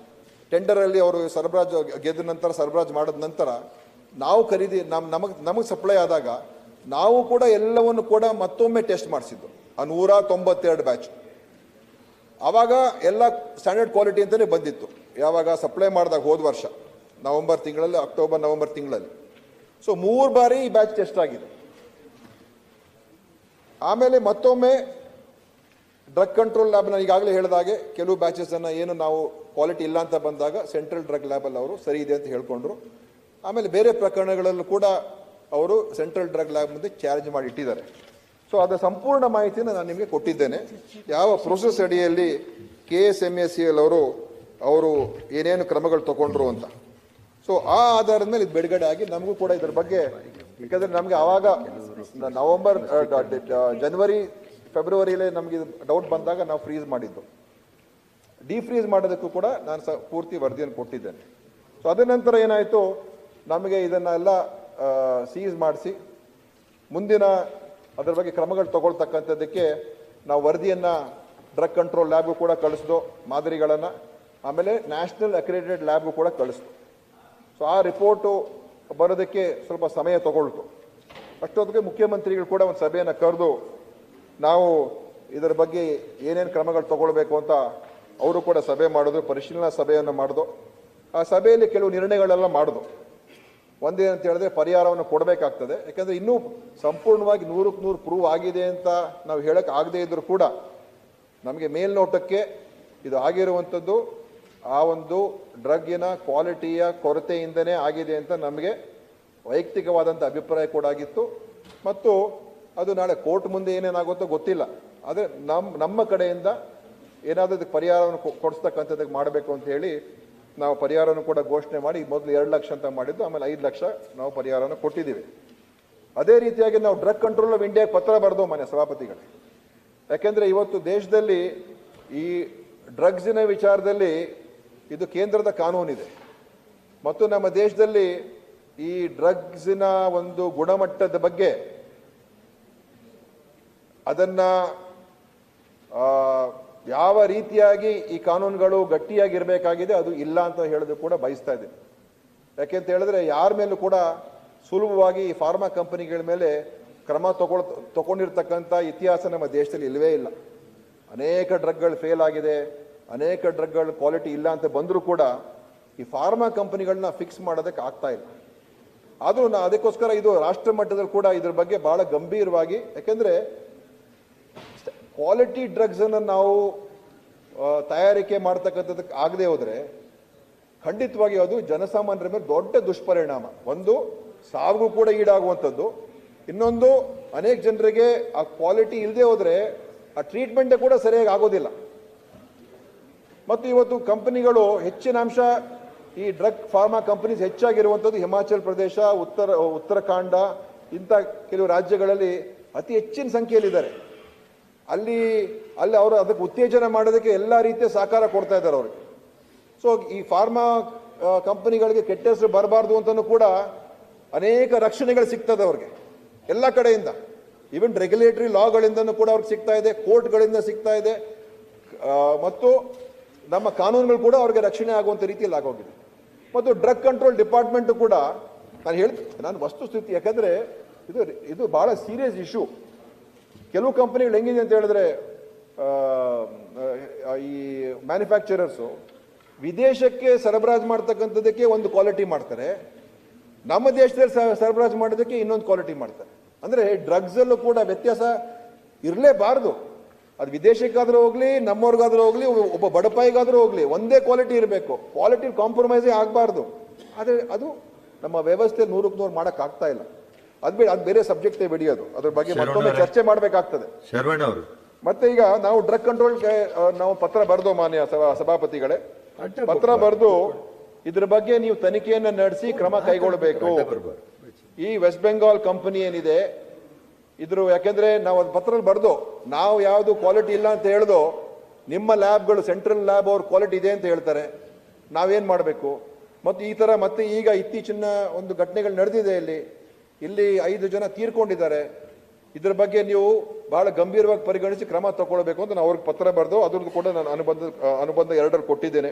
ಟೆಂಡರಲ್ಲಿ ಅವರು ಸರಬರಾಜು ಗೆದ್ದ ನಂತರ ಸರಬರಾಜು ಮಾಡಿದ ನಂತರ ನಾವು ಖರೀದಿ ನಮಗೆ ಸಪ್ಲೈ ಆದಾಗ ನಾವು ಕೂಡ ಎಲ್ಲವನ್ನು ಕೂಡ ಮತ್ತೊಮ್ಮೆ ಟೆಸ್ಟ್ ಮಾಡಿಸಿದ್ದು ಆ 192 ಬ್ಯಾಚ್. ಆವಾಗ ಎಲ್ಲ ಸ್ಟ್ಯಾಂಡರ್ಡ್ ಕ್ವಾಲಿಟಿ ಅಂತಲೇ ಬಂದಿತ್ತು. ಯಾವಾಗ ಸಪ್ಲೈ ಮಾಡಿದಾಗ ಹೋದ ವರ್ಷ ಅಕ್ಟೋಬರ್ ನವೆಂಬರ್ ತಿಂಗಳಲ್ಲಿ. ಸೊ 3 ಬಾರಿ ಈ ಬ್ಯಾಚ್ ಟೆಸ್ಟ್ ಆಗಿದೆ. ಆಮೇಲೆ ಮತ್ತೊಮ್ಮೆ ಡ್ರಗ್ ಕಂಟ್ರೋಲ್ ಲ್ಯಾಬ್ ನಾನು ಈಗಾಗಲೇ ಹೇಳಿದ ಹಾಗೆ ಕೆಲವು ಬ್ಯಾಚಸನ್ನು ಏನು ನಾವು ಕ್ವಾಲಿಟಿ ಇಲ್ಲ ಅಂತ ಬಂದಾಗ ಸೆಂಟ್ರಲ್ ಡ್ರಗ್ ಲ್ಯಾಬಲ್ಲಿ ಅವರು ಸರಿ ಇದೆ ಅಂತ ಹೇಳ್ಕೊಂಡ್ರು. ಆಮೇಲೆ ಬೇರೆ ಪ್ರಕರಣಗಳಲ್ಲೂ ಕೂಡ ಅವರು ಸೆಂಟ್ರಲ್ ಡ್ರಗ್ ಲ್ಯಾಬ್ ಮುಂದೆ ಚಾರ್ಜ್ ಮಾಡಿ ಇಟ್ಟಿದ್ದಾರೆ. ಸೊ ಅದರ ಸಂಪೂರ್ಣ ಮಾಹಿತಿನ ನಾನು ನಿಮಗೆ ಕೊಟ್ಟಿದ್ದೇನೆ. ಯಾವ ಪ್ರೊಸೆಸ್ ಅಡಿಯಲ್ಲಿ KSMSC ಅವರು ಏನೇನು ಕ್ರಮಗಳು ತಗೊಂಡ್ರು ಅಂತ. ಸೊ ಆ ಆಧಾರದ ಮೇಲೆ ಇದು ಬಿಡುಗಡೆ ಆಗಿ ನಮಗೂ ಕೂಡ ಇದರ ಬಗ್ಗೆ, ಯಾಕಂದರೆ ನಮಗೆ ಆವಾಗ ಜನವರಿ ಫೆಬ್ರವರಿಯಲ್ಲೇ ನಮಗೆ ಡೌಟ್ ಬಂದಾಗ ನಾವು ಫ್ರೀಸ್ ಮಾಡಿದ್ದು. ಡಿಫ್ರೀಸ್ ಮಾಡೋದಕ್ಕೂ ಕೂಡ ನಾನು ಪೂರ್ತಿ ವರದಿಯನ್ನು ಕೊಟ್ಟಿದ್ದೇನೆ. ಸೊ ಅದ ನಂತರ ಏನಾಯಿತು, ನಮಗೆ ಇದನ್ನೆಲ್ಲ ಸೀಸ್ ಮಾಡಿಸಿ ಮುಂದಿನ ಅದರ ಬಗ್ಗೆ ಕ್ರಮಗಳು ತಗೊಳ್ತಕ್ಕಂಥದ್ದಕ್ಕೆ ನಾವು ವರದಿಯನ್ನು ಡ್ರಗ್ ಕಂಟ್ರೋಲ್ ಲ್ಯಾಬ್ಗೂ ಕೂಡ ಕಳಿಸ್ದು ಮಾದರಿಗಳನ್ನು, ಆಮೇಲೆ ನ್ಯಾಷನಲ್ ಅಕ್ರೆಡಿಟೆಡ್ ಲ್ಯಾಬ್ಗೂ ಕೂಡ ಕಳಿಸ್ದು. ಸೊ ಆ ರಿಪೋರ್ಟು ಬರೋದಕ್ಕೆ ಸ್ವಲ್ಪ ಸಮಯ ತಗೊಳ್ತು. ಅಷ್ಟೊತ್ತಿಗೆ ಮುಖ್ಯಮಂತ್ರಿಗಳು ಕೂಡ ಒಂದು ಸಭೆಯನ್ನು ಕರೆದು ನಾವು ಇದರ ಬಗ್ಗೆ ಏನೇನು ಕ್ರಮಗಳು ತಗೊಳ್ಬೇಕು ಅಂತ ಅವರು ಕೂಡ ಸಭೆ ಮಾಡಿದ್ರು, ಪರಿಶೀಲನಾ ಸಭೆಯನ್ನು ಮಾಡಿದ್ರು. ಆ ಸಭೆಯಲ್ಲಿ ಕೆಲವು ನಿರ್ಣಯಗಳೆಲ್ಲ ಮಾಡಿದ್ರು. ಒಂದೇನಂತ ಹೇಳಿದ್ರೆ ಪರಿಹಾರವನ್ನು ಕೊಡಬೇಕಾಗ್ತದೆ. ಯಾಕಂದರೆ ಇನ್ನೂ ಸಂಪೂರ್ಣವಾಗಿ 100ಕ್ಕೆ 100 ಪ್ರೂವ್ ಆಗಿದೆ ಅಂತ ನಾವು ಹೇಳಕ್ಕೆ ಆಗದೇ ಇದ್ದರೂ ಕೂಡ ನಮಗೆ ಮೇಲ್ನೋಟಕ್ಕೆ ಇದು ಆಗಿರುವಂಥದ್ದು ಆ ಒಂದು ಡ್ರಗ್ಗಿನ ಕ್ವಾಲಿಟಿಯ ಕೊರತೆಯಿಂದನೇ ಆಗಿದೆ ಅಂತ ನಮಗೆ ವೈಯಕ್ತಿಕವಾದಂಥ ಅಭಿಪ್ರಾಯ ಕೂಡ ಆಗಿತ್ತು. ಮತ್ತು ಅದು ನಾಳೆ ಕೋರ್ಟ್ ಮುಂದೆ ಏನೇನಾಗುತ್ತೋ ಗೊತ್ತಿಲ್ಲ. ಆದರೆ ನಮ್ಮ ಕಡೆಯಿಂದ ಏನಾದರೂ ಅದಕ್ಕೆ ಪರಿಹಾರವನ್ನು ಕೊಡಿಸ್ತಕ್ಕಂಥದ್ದಕ್ಕೆ ಮಾಡಬೇಕು ಅಂತ ಹೇಳಿ ನಾವು ಪರಿಹಾರವನ್ನು ಕೂಡ ಘೋಷಣೆ ಮಾಡಿ ಮೊದಲು 2 ಲಕ್ಷ ಅಂತ ಮಾಡಿದ್ದು, ಆಮೇಲೆ 5 ಲಕ್ಷ ನಾವು ಪರಿಹಾರವನ್ನು ಕೊಟ್ಟಿದ್ದೀವಿ. ಅದೇ ರೀತಿಯಾಗಿ ನಾವು ಡ್ರಗ್ ಕಂಟ್ರೋಲ್ ಆಫ್ ಇಂಡಿಯಾಗೆ ಪತ್ರ ಬರೆದು ಮಾನ್ಯ ಸಭಾಪತಿಗಳೇ. ಯಾಕೆಂದರೆ ಇವತ್ತು ದೇಶದಲ್ಲಿ ಈ ಡ್ರಗ್ಸಿನ ವಿಚಾರದಲ್ಲಿ ಇದು ಕೇಂದ್ರದ ಕಾನೂನಿದೆ ಮತ್ತು ನಮ್ಮ ದೇಶದಲ್ಲಿ ಈ ಡ್ರಗ್ಸಿನ ಒಂದು ಗುಣಮಟ್ಟದ ಬಗ್ಗೆ ಅದನ್ನು ಯಾವ ರೀತಿಯಾಗಿ ಈ ಕಾನೂನುಗಳು ಗಟ್ಟಿಯಾಗಿರಬೇಕಾಗಿದೆ ಅದು ಇಲ್ಲ ಅಂತ ಹೇಳೋದು ಕೂಡ ಬಯಸ್ತಾ ಇದ್ದೀನಿ. ಯಾಕೆಂತ ಹೇಳಿದ್ರೆ ಯಾರ ಮೇಲೂ ಕೂಡ ಸುಲಭವಾಗಿ ಈ ಫಾರ್ಮಾ ಕಂಪನಿಗಳ ಮೇಲೆ ಕ್ರಮ ತಗೊಂಡಿರ್ತಕ್ಕಂಥ ಇತಿಹಾಸ ನಮ್ಮ ದೇಶದಲ್ಲಿ ಇಲ್ಲವೇ ಇಲ್ಲ. ಅನೇಕ ಡ್ರಗ್ಗಳು ಫೇಲ್ ಆಗಿದೆ, ಅನೇಕ ಡ್ರಗ್ಗಳ ಕ್ವಾಲಿಟಿ ಇಲ್ಲ ಅಂತ ಬಂದರೂ ಕೂಡ ಈ ಫಾರ್ಮಾ ಕಂಪನಿಗಳನ್ನ ಫಿಕ್ಸ್ ಮಾಡೋದಕ್ಕೆ ಆಗ್ತಾ ಇಲ್ಲ. ಆದರೂ ಅದಕ್ಕೋಸ್ಕರ ಇದು ರಾಷ್ಟ್ರ ಮಟ್ಟದಲ್ಲಿ ಕೂಡ ಇದ್ರ ಬಗ್ಗೆ ಬಹಳ ಗಂಭೀರವಾಗಿ, ಯಾಕೆಂದ್ರೆ ಕ್ವಾಲಿಟಿ ಡ್ರಗ್ಸ್ ಅನ್ನು ನಾವು ತಯಾರಿಕೆ ಮಾಡ್ತಕ್ಕಂಥದ್ದಕ್ಕೆ ಆಗದೆ ಹೋದ್ರೆ ಖಂಡಿತವಾಗಿ ಅದು ಜನಸಾಮಾನ್ಯರ ಮೇಲೆ ದೊಡ್ಡ ದುಷ್ಪರಿಣಾಮ. ಒಂದು, ಸಾವಿಗೂ ಕೂಡ ಈಡಾಗುವಂಥದ್ದು. ಇನ್ನೊಂದು, ಅನೇಕ ಜನರಿಗೆ ಆ ಕ್ವಾಲಿಟಿ ಇಲ್ಲದೆ ಹೋದ್ರೆ ಆ ಟ್ರೀಟ್ಮೆಂಟ್ ಕೂಡ ಸರಿಯಾಗಿ ಆಗೋದಿಲ್ಲ. ಮತ್ತು ಇವತ್ತು ಕಂಪನಿಗಳು ಹೆಚ್ಚಿನ ಅಂಶ ಈ drug pharma companies ಹೆಚ್ಚಾಗಿರುವಂಥದ್ದು Himachal Pradesh, Uttarakhand ಇಂಥ ಕೆಲವು ರಾಜ್ಯಗಳಲ್ಲಿ ಅತಿ ಹೆಚ್ಚಿನ ಸಂಖ್ಯೆಯಲ್ಲಿದ್ದಾರೆ. ಅಲ್ಲಿ ಅವರು ಅದಕ್ಕೆ ಉತ್ತೇಜನ ಮಾಡೋದಕ್ಕೆ ಎಲ್ಲ ರೀತಿಯ ಸಹಕಾರ ಕೊಡ್ತಾ ಇದ್ದಾರೆ ಅವ್ರಿಗೆ. ಸೊ ಈ ಫಾರ್ಮಾ ಕಂಪನಿಗಳಿಗೆ ಕೆಟ್ಟ ಹೆಸರು ಬರಬಾರ್ದು ಅಂತಲೂ ಕೂಡ ಅನೇಕ ರಕ್ಷಣೆಗಳು ಸಿಗ್ತದೆ ಅವ್ರಿಗೆ ಎಲ್ಲ ಕಡೆಯಿಂದ. ಈವನ್ ರೆಗ್ಯುಲೇಟರಿ ಲಾಗಳಿಂದನೂ ಕೂಡ ಅವ್ರಿಗೆ ಸಿಗ್ತಾ ಇದೆ, ಕೋರ್ಟ್ಗಳಿಂದ ಸಿಗ್ತಾ ಇದೆ, ಮತ್ತು ನಮ್ಮ ಕಾನೂನುಗಳು ಕೂಡ ಅವ್ರಿಗೆ ರಕ್ಷಣೆ ಆಗುವಂಥ ರೀತಿಯಲ್ಲಿ ಆಗೋಗಿದೆ. ಮತ್ತು ಡ್ರಗ್ ಕಂಟ್ರೋಲ್ ಡಿಪಾರ್ಟ್ಮೆಂಟು ಕೂಡ ನಾನು ವಸ್ತುಸ್ಥಿತಿ, ಯಾಕಂದರೆ ಇದು ಬಹಳ ಸೀರಿಯಸ್ ಇಶ್ಯೂ. ಕೆಲವು ಕಂಪನಿಗಳು ಹೆಂಗಿದೆ ಅಂತ ಹೇಳಿದ್ರೆ, ಈ ಮ್ಯಾನುಫ್ಯಾಕ್ಚರರ್ಸು ವಿದೇಶಕ್ಕೆ ಸರಬರಾಜು ಮಾಡ್ತಕ್ಕಂಥದ್ದಕ್ಕೆ ಒಂದು ಕ್ವಾಲಿಟಿ ಮಾಡ್ತಾರೆ, ನಮ್ಮ ದೇಶದಲ್ಲಿ ಸರಬರಾಜು ಮಾಡೋದಕ್ಕೆ ಇನ್ನೊಂದು ಕ್ವಾಲಿಟಿ ಮಾಡ್ತಾರೆ. ಅಂದರೆ ಡ್ರಗ್ಸಲ್ಲೂ ಕೂಡ ವ್ಯತ್ಯಾಸ ಇರಲೇಬಾರ್ದು. ಅದು ವಿದೇಶಕ್ಕಾದರೂ ಹೋಗ್ಲಿ, ನಮ್ಮವ್ರಿಗಾದ್ರೂ ಹೋಗ್ಲಿ, ಒಬ್ಬ ಬಡಪಾಯಿಗಾದ್ರೂ ಹೋಗ್ಲಿ, ಒಂದೇ ಕ್ವಾಲಿಟಿ ಇರಬೇಕು. ಕ್ವಾಲಿಟಿ ಕಾಂಪ್ರಮೈಸೇ ಆಗಬಾರ್ದು. ಆದರೆ ಅದು ನಮ್ಮ ವ್ಯವಸ್ಥೆ 100ಕ್ಕೆ 100 ಮಾಡೋಕ್ಕಾಗ್ತಾ ಇಲ್ಲ. ಅದು ಬೇರೆ ಸಬ್ಜೆಕ್ಟೇ ಬಿಡಿಯೋದು, ಅದ್ರ ಬಗ್ಗೆ ಮತ್ತೊಮ್ಮೆ ಚರ್ಚೆ ಮಾಡಬೇಕಾಗ್ತದೆ. ಶರವಣ ಅವರು ಮತ್ತೆ ಈಗ ನಾವು ಡ್ರಗ್ ಕಂಟ್ರೋಲ್ಗೆ ನಾವು ಪತ್ರ ಬರೆದು, ಮಾನ್ಯ ಸಭಾಪತಿಗಳೇ, ಪತ್ರ ಬರೆದು ಇದ್ರ ಬಗ್ಗೆ ನೀವು ತನಿಖೆಯನ್ನ ನಡೆಸಿ ಕ್ರಮ ಕೈಗೊಳ್ಳಬೇಕು. ಈ ವೆಸ್ಟ್ ಬೆಂಗಾಲ್ ಕಂಪನಿ ಏನಿದೆ ಯಾಕೆಂದ್ರೆ ನಾವು ಅದು ಪತ್ರದಲ್ಲಿ ಬರೆದು, ನಾವು ಯಾವುದು ಕ್ವಾಲಿಟಿ ಇಲ್ಲ ಅಂತ ಹೇಳ್ದು, ನಿಮ್ಮ ಲ್ಯಾಬ್ಗಳು ಸೆಂಟ್ರಲ್ ಲ್ಯಾಬ್ ಅವ್ರ ಕ್ವಾಲಿಟಿ ಇದೆ ಅಂತ ಹೇಳ್ತಾರೆ, ನಾವೇನ್ ಮಾಡಬೇಕು? ಮತ್ತು ಈ ತರ ಮತ್ತೆ ಈಗ ಇತ್ತೀಚಿನ ಒಂದು ಘಟನೆಗಳು ನಡೆದಿದೆ. ಇಲ್ಲಿ 5 ಜನ ತೀರ್ಕೊಂಡಿದ್ದಾರೆ. ಇದ್ರ ಬಗ್ಗೆ ನೀವು ಬಹಳ ಗಂಭೀರವಾಗಿ ಪರಿಗಣಿಸಿ ಕ್ರಮ ತಗೊಳ್ಬೇಕು ಅಂತ ನಾನು ಅವ್ರಿಗೆ ಪತ್ರ ಬರೆದು ಅದ್ರದ್ದು ಕೂಡ ನಾನು ಅನುಬಂಧ 2 ಕೊಟ್ಟಿದ್ದೇನೆ.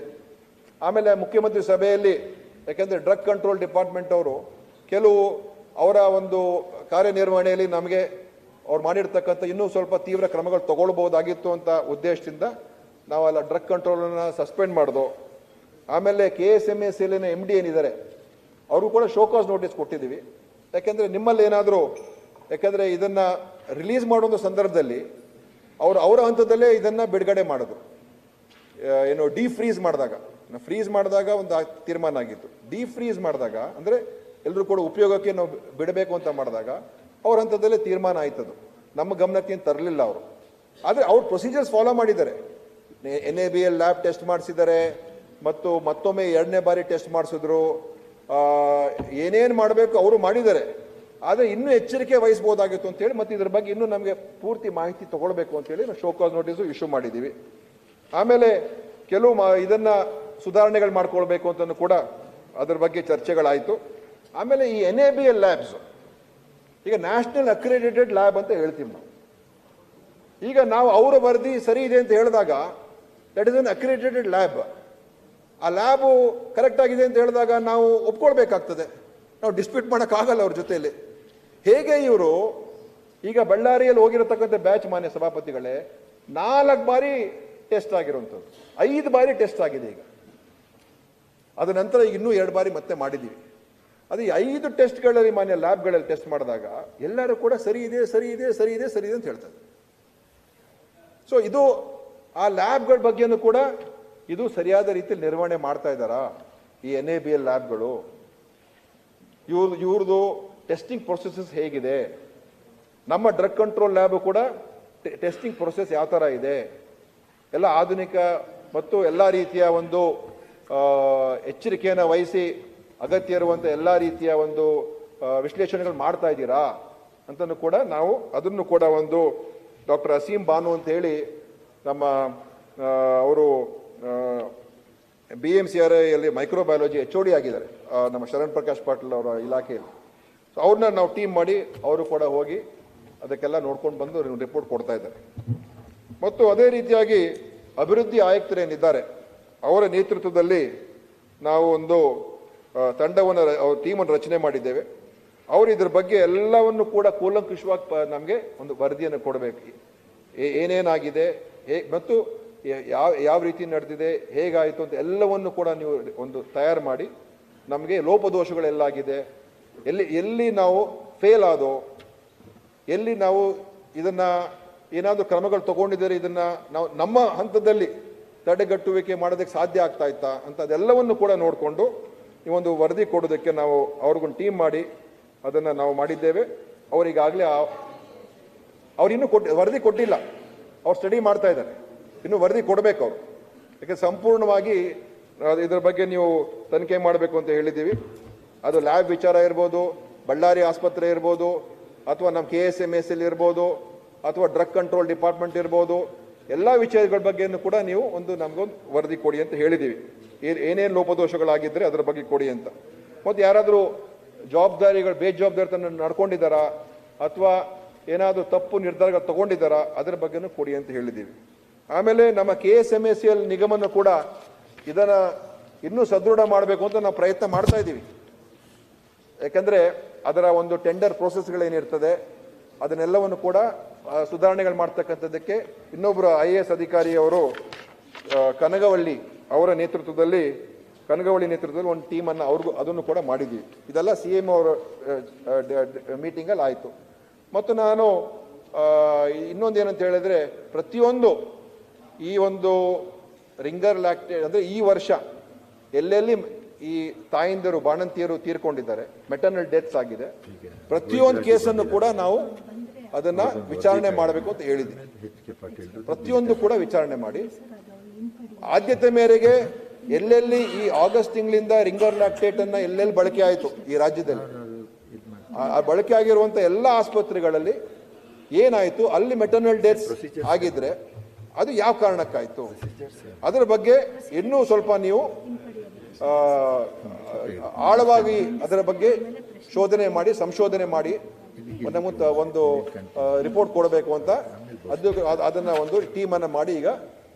ಆಮೇಲೆ ಮುಖ್ಯಮಂತ್ರಿ ಸಭೆಯಲ್ಲಿ, ಯಾಕೆಂದ್ರೆ ಡ್ರಗ್ ಕಂಟ್ರೋಲ್ ಡಿಪಾರ್ಟ್ಮೆಂಟ್ ಅವರು ಕೆಲವು ಅವರ ಒಂದು ಕಾರ್ಯನಿರ್ವಹಣೆಯಲ್ಲಿ ನಮಗೆ ಅವ್ರು ಮಾಡಿರ್ತಕ್ಕಂಥ ಇನ್ನೂ ಸ್ವಲ್ಪ ತೀವ್ರ ಕ್ರಮಗಳು ತಗೊಳ್ಬಹುದಾಗಿತ್ತು ಅಂತ ಉದ್ದೇಶದಿಂದ ನಾವೆಲ್ಲ ಡ್ರಗ್ ಕಂಟ್ರೋಲನ್ನು ಸಸ್ಪೆಂಡ್ ಮಾಡೋದು. ಆಮೇಲೆ KSMA MD ಏನಿದ್ದಾರೆ ಅವರು ಕೂಡ ಶೋಕಾಸ್ ನೋಟಿಸ್ ಕೊಟ್ಟಿದ್ದೀವಿ. ಯಾಕೆಂದರೆ ನಿಮ್ಮಲ್ಲಿ ಏನಾದರೂ, ಯಾಕೆಂದರೆ ಇದನ್ನು ರಿಲೀಸ್ ಮಾಡುವ ಸಂದರ್ಭದಲ್ಲಿ ಅವರ ಹಂತದಲ್ಲೇ ಇದನ್ನು ಬಿಡುಗಡೆ ಮಾಡೋದು. ಏನು ಡಿಫ್ರೀಸ್ ಮಾಡಿದಾಗ ಒಂದು ತೀರ್ಮಾನ ಆಗಿತ್ತು. ಡಿಫ್ರೀಸ್ ಮಾಡಿದಾಗ ಅಂದರೆ ಎಲ್ಲರೂ ಕೂಡ ಉಪಯೋಗಕ್ಕೆ ನಾವು ಬಿಡಬೇಕು ಅಂತ ಮಾಡಿದಾಗ ಅವ್ರ ಹಂತದಲ್ಲೇ ತೀರ್ಮಾನ ಆಯ್ತದು. ನಮ್ಮ ಗಮನಕ್ಕೆ ಏನು ತರಲಿಲ್ಲ ಅವರು. ಆದರೆ ಅವ್ರು ಪ್ರೊಸೀಜರ್ಸ್ ಫಾಲೋ ಮಾಡಿದ್ದಾರೆ. NABL ಲ್ಯಾಬ್ ಟೆಸ್ಟ್ ಮಾಡಿಸಿದ್ದಾರೆ, ಮತ್ತು ಮತ್ತೊಮ್ಮೆ 2ನೇ ಬಾರಿ ಟೆಸ್ಟ್ ಮಾಡಿಸಿದ್ರು. ಏನೇನು ಮಾಡಬೇಕು ಅವರು ಮಾಡಿದ್ದಾರೆ. ಆದರೆ ಇನ್ನೂ ಎಚ್ಚರಿಕೆ ವಹಿಸಬಹುದಾಗಿತ್ತು ಅಂತೇಳಿ, ಮತ್ತು ಇದ್ರ ಬಗ್ಗೆ ಇನ್ನೂ ನಮಗೆ ಪೂರ್ತಿ ಮಾಹಿತಿ ತಗೊಳ್ಬೇಕು ಅಂತೇಳಿ ನಾವು ಶೋಕಾಸ್ ನೋಟಿಸು ಇಶ್ಯೂ ಮಾಡಿದ್ದೀವಿ. ಆಮೇಲೆ ಕೆಲವು ಇದನ್ನ ಸುಧಾರಣೆಗಳು ಮಾಡ್ಕೊಳ್ಬೇಕು ಅಂತಲೂ ಕೂಡ ಅದ್ರ ಬಗ್ಗೆ ಚರ್ಚೆಗಳಾಯಿತು. ಆಮೇಲೆ ಈ NABL ಲ್ಯಾಬ್ಸ್ ಈಗ ನ್ಯಾಷನಲ್ ಅಕ್ರೆಡಿಟೆಡ್ ಲ್ಯಾಬ್ ಅಂತ ಹೇಳ್ತೀವಿ ನಾವು. ಈಗ ನಾವು ಅವರ ವರದಿ ಸರಿ ಇದೆ ಅಂತ ಹೇಳಿದಾಗ that is an accredited lab. ಆ ಲ್ಯಾಬು ಕರೆಕ್ಟ್ ಆಗಿದೆ ಅಂತ ಹೇಳಿದಾಗ ನಾವು ಒಪ್ಕೊಳ್ಬೇಕಾಗ್ತದೆ. ನಾವು ಡಿಸ್ಪ್ಯೂಟ್ ಮಾಡೋಕ್ಕಾಗಲ್ಲ ಅವ್ರ ಜೊತೆಯಲ್ಲಿ. ಹೇಗೆ ಇವರು ಈಗ ಬಳ್ಳಾರಿಯಲ್ಲಿ ಹೋಗಿರತಕ್ಕಂಥ ಬ್ಯಾಚ್, ಮಾನ್ಯ ಸಭಾಪತಿಗಳೇ, 4 ಬಾರಿ ಟೆಸ್ಟ್ ಆಗಿರುವಂಥದ್ದು, 5 ಬಾರಿ ಟೆಸ್ಟ್ ಆಗಿದೆ. ಈಗ ಅದ ನಂತರ ಈಗ ಇನ್ನೂ 2 ಬಾರಿ ಮತ್ತೆ ಮಾಡಿದ್ದೀವಿ. ಅದು 5 ಟೆಸ್ಟ್ಗಳಲ್ಲಿ, ಮಾನ್ಯ ಲ್ಯಾಬ್ಗಳಲ್ಲಿ ಟೆಸ್ಟ್ ಮಾಡಿದಾಗ ಎಲ್ಲರೂ ಕೂಡ ಸರಿ ಇದೆ ಅಂತ ಹೇಳ್ತಾರೆ. ಸೊ ಇದು ಆ ಲ್ಯಾಬ್ಗಳ ಬಗ್ಗೆನೂ ಕೂಡ ಇದು ಸರಿಯಾದ ರೀತಿಯಲ್ಲಿ ನಿರ್ವಹಣೆ ಮಾಡ್ತಾ ಇದ್ದಾರಾ ಈ NABL ಲ್ಯಾಬ್ಗಳು? ಇವ್ರದ್ದು ಟೆಸ್ಟಿಂಗ್ ಪ್ರೊಸೆಸಸ್ ಹೇಗಿದೆ? ನಮ್ಮ ಡ್ರಗ್ ಕಂಟ್ರೋಲ್ ಲ್ಯಾಬ್ ಕೂಡ ಟೆಸ್ಟಿಂಗ್ ಪ್ರೊಸೆಸ್ ಯಾವ ಥರ ಇದೆ? ಎಲ್ಲ ಆಧುನಿಕ ಮತ್ತು ಎಲ್ಲ ರೀತಿಯ ಒಂದು ಎಚ್ಚರಿಕೆಯನ್ನು ವಹಿಸಿ ಅಗತ್ಯ ಇರುವಂಥ ಎಲ್ಲ ರೀತಿಯ ಒಂದು ವಿಶ್ಲೇಷಣೆಗಳು ಮಾಡ್ತಾ ಇದ್ದೀರಾ ಅಂತಲೂ ಕೂಡ ನಾವು ಅದನ್ನು ಕೂಡ ಒಂದು ಡಾಕ್ಟರ್ ಅಸೀಂ ಬಾನು ಅಂತ ಹೇಳಿ ನಮ್ಮ ಅವರು BMCRI ಯಲ್ಲಿ ಮೈಕ್ರೋಬಯಾಲಜಿ HOD ಆಗಿದ್ದಾರೆ, ನಮ್ಮ ಶರಣ್ ಪ್ರಕಾಶ್ ಪಾಟೀಲ್ ಅವರ ಇಲಾಖೆಯಲ್ಲಿ. ಸೊ ಅವ್ರನ್ನ ನಾವು ಟೀಮ್ ಮಾಡಿ ಅವರು ಕೂಡ ಹೋಗಿ ಅದಕ್ಕೆಲ್ಲ ನೋಡ್ಕೊಂಡು ಬಂದು ರಿಪೋರ್ಟ್ ಕೊಡ್ತಾ ಇದ್ದಾರೆ. ಮತ್ತು ಅದೇ ರೀತಿಯಾಗಿ ಅಭಿವೃದ್ಧಿ ಆಯುಕ್ತರೇನಿದ್ದಾರೆ ಅವರ ನೇತೃತ್ವದಲ್ಲಿ ನಾವು ಒಂದು ತಂಡವನ್ನು, ಟೀಮನ್ನು ರಚನೆ ಮಾಡಿದ್ದೇವೆ. ಅವರು ಇದ್ರ ಬಗ್ಗೆ ಎಲ್ಲವನ್ನು ಕೂಡ ಕೂಲಂಕುಷವಾಗಿ ನಮಗೆ ಒಂದು ವರದಿಯನ್ನು ಕೊಡಬೇಕು. ಏನೇನಾಗಿದೆ ಮತ್ತು ಯಾವ ರೀತಿ ನಡೆದಿದೆ, ಹೇಗಾಯಿತು ಅಂತ ಎಲ್ಲವನ್ನು ಕೂಡ ನೀವು ಒಂದು ತಯಾರು ಮಾಡಿ ನಮಗೆ ಲೋಪದೋಷಗಳೆಲ್ಲಾಗಿದೆ, ಎಲ್ಲಿ ನಾವು ಫೇಲ್ ಆದೋ, ಎಲ್ಲಿ ನಾವು ಇದನ್ನು ಏನಾದರೂ ಕ್ರಮಗಳು ತಗೊಂಡಿದ್ದಾರೆ, ಇದನ್ನು ನಾವು ನಮ್ಮ ಹಂತದಲ್ಲಿ ತಡೆಗಟ್ಟುವಿಕೆ ಮಾಡೋದಕ್ಕೆ ಸಾಧ್ಯ ಆಗ್ತಾ ಇತ್ತಾ ಅಂತ ಅದೆಲ್ಲವನ್ನು ಕೂಡ ನೋಡಿಕೊಂಡು ಈ ಒಂದು ವರದಿ ಕೊಡೋದಕ್ಕೆ ನಾವು ಅವ್ರಿಗೊಂದು ಟೀಮ್ ಮಾಡಿ ಅದನ್ನು ನಾವು ಮಾಡಿದ್ದೇವೆ. ಅವರಿಗಾಗಲೇ ಅವ್ರು ಇನ್ನೂ ವರದಿ ಕೊಟ್ಟಿಲ್ಲ, ಅವ್ರು ಸ್ಟಡಿ ಮಾಡ್ತಾ ಇದ್ದಾರೆ, ಇನ್ನೂ ವರದಿ ಕೊಡಬೇಕು ಅವರು. ಯಾಕೆ ಸಂಪೂರ್ಣವಾಗಿ ಇದರ ಬಗ್ಗೆ ನೀವು ತನಿಖೆ ಮಾಡಬೇಕು ಅಂತ ಹೇಳಿದ್ದೀವಿ. ಅದು ಲ್ಯಾಬ್ ವಿಚಾರ ಇರ್ಬೋದು, ಬಳ್ಳಾರಿ ಆಸ್ಪತ್ರೆ ಇರ್ಬೋದು, ಅಥವಾ ನಮ್ಮ KSMSL ಇರ್ಬೋದು, ಅಥವಾ ಡ್ರಗ್ ಕಂಟ್ರೋಲ್ ಡಿಪಾರ್ಟ್ಮೆಂಟ್ ಇರ್ಬೋದು, ಎಲ್ಲ ವಿಷಯಗಳ ಬಗ್ಗೆಯನ್ನು ಕೂಡ ನೀವು ನಮಗೊಂದು ವರದಿ ಕೊಡಿ ಅಂತ ಹೇಳಿದ್ದೀವಿ. ಏನೇನು ಲೋಪದೋಷಗಳಾಗಿದ್ದರೆ ಅದರ ಬಗ್ಗೆ ಕೊಡಿ ಅಂತ. ಮತ್ತು ಯಾರಾದರೂ ಜವಾಬ್ದಾರಿಗಳು ಬೇಜವಾಬ್ದಾರಿತನ ನಡ್ಕೊಂಡಿದ್ದಾರಾ ಅಥವಾ ಏನಾದರೂ ತಪ್ಪು ನಿರ್ಧಾರಗಳು ತಗೊಂಡಿದ್ದಾರಾ ಅದರ ಬಗ್ಗೆನೂ ಕೊಡಿ ಅಂತ ಹೇಳಿದ್ದೀವಿ. ಆಮೇಲೆ ನಮ್ಮ KSMSL ನಿಗಮನ ಕೂಡ ಇದನ್ನು ಇನ್ನೂ ಸದೃಢ ಮಾಡಬೇಕು ಅಂತ ನಾವು ಪ್ರಯತ್ನ ಮಾಡ್ತಾ ಇದ್ದೀವಿ. ಯಾಕಂದರೆ ಅದರ ಒಂದು ಟೆಂಡರ್ ಪ್ರೋಸೆಸ್ಗಳೇನಿರ್ತದೆ ಅದನ್ನೆಲ್ಲವನ್ನು ಕೂಡ ಸುಧಾರಣೆಗಳು ಮಾಡ್ತಕ್ಕಂಥದ್ದಕ್ಕೆ ಇನ್ನೊಬ್ಬರು IAS ಅಧಿಕಾರಿಯವರು ಕನಗವಳ್ಳಿ ನೇತೃತ್ವದಲ್ಲಿ ಒಂದು ಟೀಮನ್ನು ಅದನ್ನು ಕೂಡ ಮಾಡಿದ್ದೀವಿ. ಇದೆಲ್ಲ CM ಅವರ ಮೀಟಿಂಗಲ್ಲಿ ಆಯಿತು. ಮತ್ತು ನಾನು ಇನ್ನೊಂದೇನಂತ ಹೇಳಿದ್ರೆ, ಪ್ರತಿಯೊಂದು ಈ ಒಂದು ರಿಂಗರ್ ಲ್ಯಾಕ್ಟೇಟ್ ಅಂದರೆ ಈ ವರ್ಷ ಎಲ್ಲೆಲ್ಲಿ ಈ ತಾಯಂದಿರು ಬಾಣಂತಿಯರು ತೀರ್ಕೊಂಡಿದ್ದಾರೆ, ಮೆಟರ್ನಲ್ ಡೆತ್ಸ್ ಆಗಿದೆ, ಪ್ರತಿಯೊಂದು ಕೇಸನ್ನು ಕೂಡ ನಾವು ಅದನ್ನ ವಿಚಾರಣೆ ಮಾಡಬೇಕು ಅಂತ ಹೇಳಿದ್ವಿ. ಪ್ರತಿಯೊಂದು ಕೂಡ ವಿಚಾರಣೆ ಮಾಡಿ ಆದ್ಯತೆ ಮೇರೆಗೆ ಎಲ್ಲೆಲ್ಲಿ ಈ ಆಗಸ್ಟ್ ತಿಂಗಳಿಂದ ರಿಂಗರ್ ಲ್ಯಾಕ್ಟೇಟ್ ಅನ್ನ ಎಲ್ಲೆಲ್ಲಿ ಬಳಕೆ ಆಯಿತು ಈ ರಾಜ್ಯದಲ್ಲಿ, ಆ ಬಳಕೆ ಆಗಿರುವಂತ ಎಲ್ಲ ಆಸ್ಪತ್ರೆಗಳಲ್ಲಿ ಏನಾಯಿತು, ಅಲ್ಲಿ ಮೆಟರ್ನಲ್ ಡೆತ್ಸ್ ಆಗಿದ್ರೆ ಅದು ಯಾವ ಕಾರಣಕ್ಕಾಯ್ತು, ಅದರ ಬಗ್ಗೆ ಇನ್ನೂ ಸ್ವಲ್ಪ ನೀವು ಆಳವಾಗಿ ಅದರ ಬಗ್ಗೆ ಸಂಶೋಧನೆ ಮಾಡಿ ಒಂದು ರಿಪೋರ್ಟ್ ಕೊಡಬೇಕು ಅಂತ ಅದನ್ನ ಒಂದು ಟೀಮ್ ಅನ್ನ ಮಾಡಿ ಈಗ